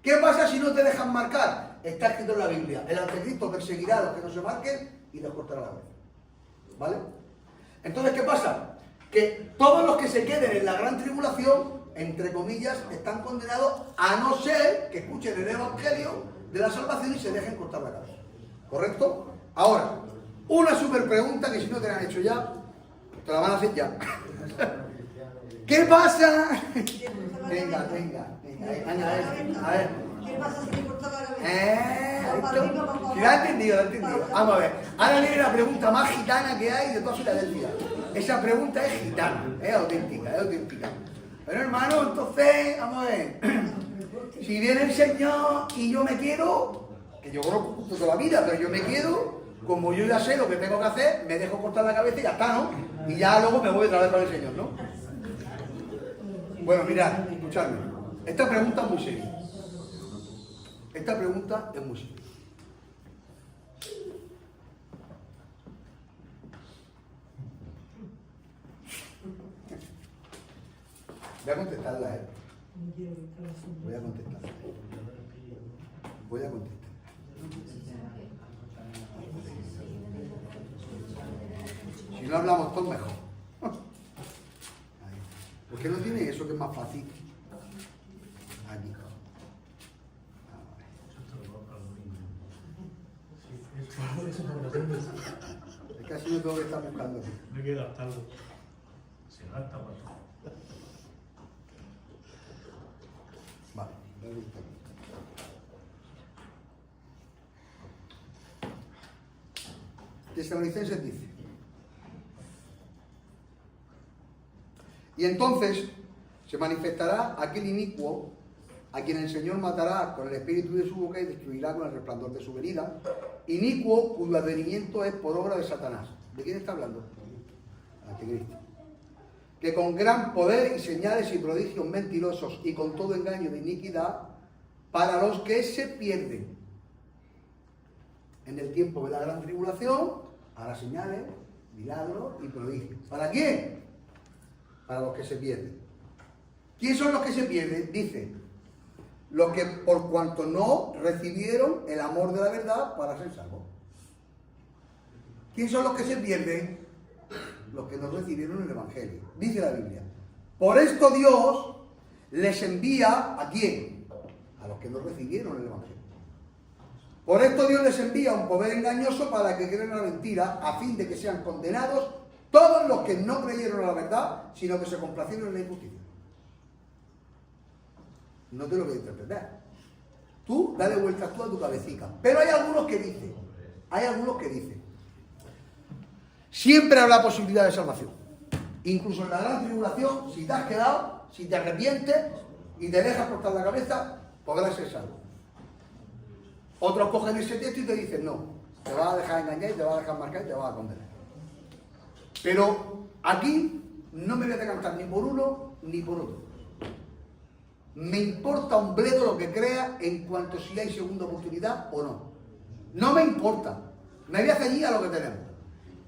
¿Qué pasa si no te dejan marcar? Está escrito en la Biblia: el anticristo perseguirá a los que no se marquen y les cortará la cabeza. ¿Vale? Entonces, ¿qué pasa? Que todos los que se queden en la gran tribulación, entre comillas, están condenados a no ser que escuchen el Evangelio de la salvación y se dejen cortar la cabeza. ¿Correcto? Ahora, una super pregunta que si no te la han hecho ya, te la van a hacer ya. ¿Qué pasa? Venga. A ver. ¿Qué pasa si le corta la cabeza? La he entendido. Vamos a ver. Ahora viene la pregunta más gitana que hay de toda Filadelfia. Esa pregunta es gitana, es auténtica. Pero hermano, entonces, vamos a ver. si viene el Señor y yo me quedo, que yo conozco toda la vida, pero yo me quedo, como yo ya sé lo que tengo que hacer, me dejo cortar la cabeza y ya está, ¿no? Y ya luego me voy otra vez con el Señor, ¿no? Bueno, mirad, escuchadme. Esta pregunta es muy seria. Esta pregunta es muy seria. Voy a contestarla, ¿eh? Voy a contestarla. Voy a contestar. Si no hablamos todos, mejor. ¿Por qué no tiene eso que es más fácil? Aquí. Es que así no tengo que estar buscando aquí. No hay que gastarlo. Se gasta para todo. Vale, voy a buscar aquí. Tesalonicenses dice: y entonces se manifestará aquel inicuo a quien el Señor matará con el espíritu de su boca y destruirá con el resplandor de su venida, inicuo cuyo advenimiento es por obra de Satanás. ¿De quién está hablando? Anticristo. Que con gran poder y señales y prodigios mentirosos y con todo engaño de iniquidad, para los que se pierden en el tiempo de la gran tribulación, hará señales, milagros y prodigios. ¿Para quién? Para los que se pierden. ¿Quién son los que se pierden? Dice: los que por cuanto no recibieron el amor de la verdad para ser salvos. ¿Quién son los que se pierden? Los que no recibieron el Evangelio. Dice la Biblia: por esto Dios les envía ¿a quién? A los que no recibieron el Evangelio. Por esto Dios les envía un poder engañoso para que crean la mentira, a fin de que sean condenados todos los que no creyeron a la verdad, sino que se complacieron en la injusticia. No te lo voy a interpretar. Tú dale vueltas tú a tu cabecita. Pero hay algunos que dicen, siempre habrá posibilidad de salvación. Incluso en la gran tribulación, si te has quedado, si te arrepientes y te dejas cortar la cabeza, podrás ser salvo. Otros cogen ese texto y te dicen: no, te vas a dejar engañar y te vas a dejar marcar y te vas a condenar. Pero aquí no me voy a decantar ni por uno ni por otro. Me importa un bledo lo que crea en cuanto si hay segunda oportunidad o no. No me importa. Me voy a ceñir a lo que tenemos.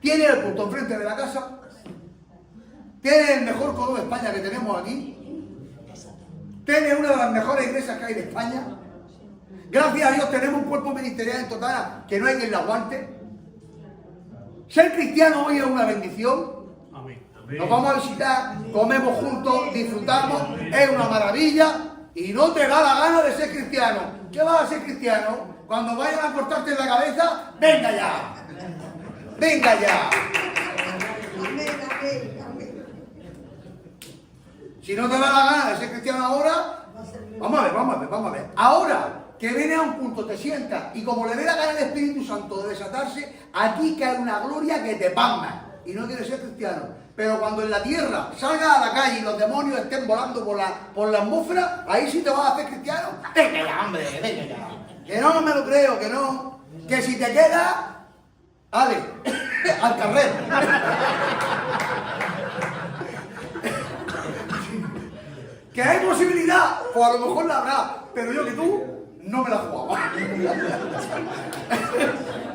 Tiene el punto enfrente de la casa. Tiene el mejor coro de España que tenemos aquí. Tiene una de las mejores iglesias que hay de España. Gracias a Dios tenemos un cuerpo ministerial en Totana que no hay quien la aguante. Ser cristiano hoy es una bendición. Amén. Nos vamos a visitar, comemos juntos, disfrutamos, es una maravilla y no te da la gana de ser cristiano. ¿Qué vas a ser cristiano? Cuando vayan a cortarte la cabeza, ¡venga ya! ¡Venga ya! Amén, amén, amén. Si no te da la gana de ser cristiano ahora, vamos a ver. Ahora que viene a un punto, te sientas y como le dé la gana al Espíritu Santo de desatarse, aquí cae una gloria que te pasma y no quieres ser cristiano. Pero cuando en la tierra salgas a la calle y los demonios estén volando por la atmósfera, ahí sí te vas a hacer cristiano. Venga ya, hombre, venga ya. Que no me lo creo, que no. Que si te quedas, ale, al carrer. Que hay posibilidad, o a lo mejor la habrá, pero yo que tú no me la jugaba.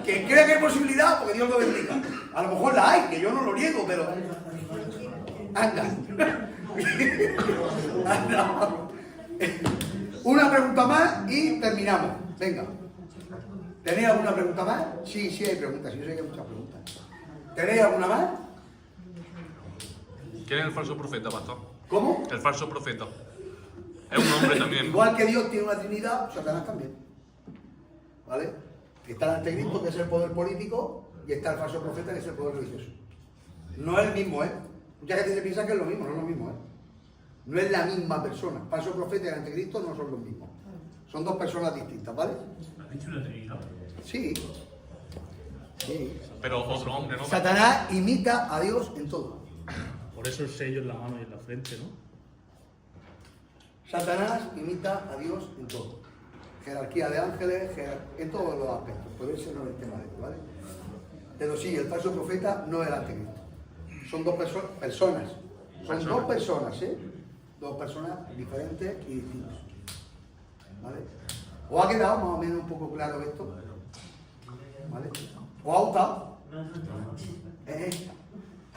Que crea que hay posibilidad, porque Dios lo bendiga. A lo mejor la hay, que yo no lo niego, pero... Anda. Anda. Una pregunta más y terminamos. Venga. ¿Tenéis alguna pregunta más? Sí, hay preguntas. Yo sé que hay muchas preguntas. ¿Tenéis alguna más? ¿Quién es el falso profeta, pastor? ¿Cómo? El falso profeta. Es un hombre también. Igual que Dios tiene una trinidad, Satanás también. ¿Vale? Está el anticristo, que es el poder político, y está el falso profeta, que es el poder religioso. No es el mismo, ¿eh? Mucha gente se piensa que es lo mismo, no es lo mismo, ¿eh? No es la misma persona. El falso profeta y el anticristo no son los mismos. Son dos personas distintas, ¿vale? ¿Has dicho una trinidad? Sí. Sí. Pero otro hombre, ¿no? Satanás imita a Dios en todo. Por eso el sello en la mano y en la frente, ¿no? Satanás imita a Dios en todo. Jerarquía de ángeles, en todos los aspectos. Pero ese no es el tema de hoy, ¿vale? Pero sí, el falso profeta no es el anticristo. Son dos personas. Son dos personas, ¿eh? Dos personas diferentes y distintas. ¿Vale? ¿Os ha quedado más o menos un poco claro esto? ¿Vale? ¿Os ha gustado?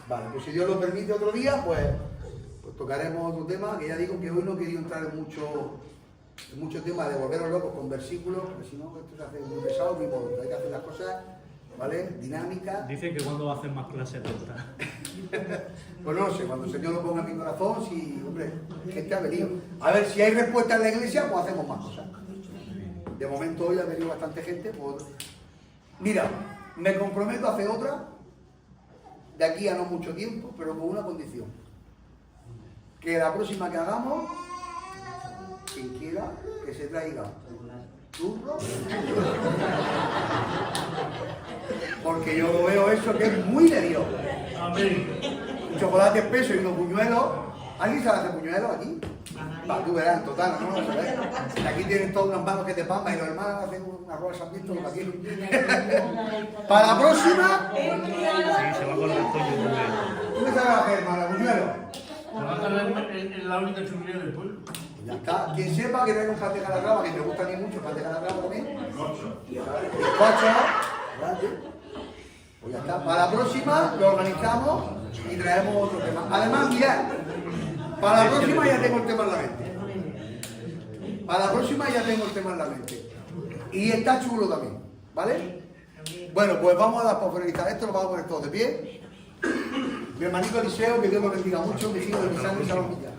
Vale, pues si Dios lo permite otro día, pues tocaremos otro tema, que ya digo que hoy no quería entrar en mucho tema de volveros locos con versículos, porque si no, esto se hace muy pesado, muy modo. Hay que hacer las cosas, ¿vale? Dinámicas. Dicen que cuando va a hacer más clases de estas. Pues no sé, cuando el Señor lo ponga en mi corazón, si, hombre, gente ha venido. A ver, si hay respuesta en la iglesia, pues hacemos más cosas. De momento hoy ha venido bastante gente, pues... Mira, me comprometo a hacer otra, de aquí a no mucho tiempo, pero con una condición. Que la próxima que hagamos, quien quiera, que se traiga churros. Porque yo lo veo eso que es muy de Dios. Amén. Un chocolate espeso y unos buñuelos. ¿Alguien sabe hacer buñuelos aquí? Va, tú verás, en total, ¿no? Y aquí tienen todas unas manos que te palman y los hermanos hacen un arroz de San lo aquí. Para la próxima, Sí, se va con el pollo también. ¿tú qué sabes hacer, hermano? ¿Buñuelos? Se va a tardar en la única churrería del pueblo. Ya está. Quien sepa que traiga un pan de calatrava, que me gusta a mí mucho el pan de calatrava también. Bizcocho. Pues ya está. Para la próxima lo organizamos y traemos otro tema. Además, mirad, para la próxima ya tengo el tema en la mente. Para la próxima ya tengo el tema en la mente. Y está chulo también, ¿vale? Bueno, pues vamos a dar por finalizar esto, lo vamos a poner todos de pie. Mi hermanito Eliseo, que Dios lo bendiga mucho, mi hijo de mi sangre, Salomilla.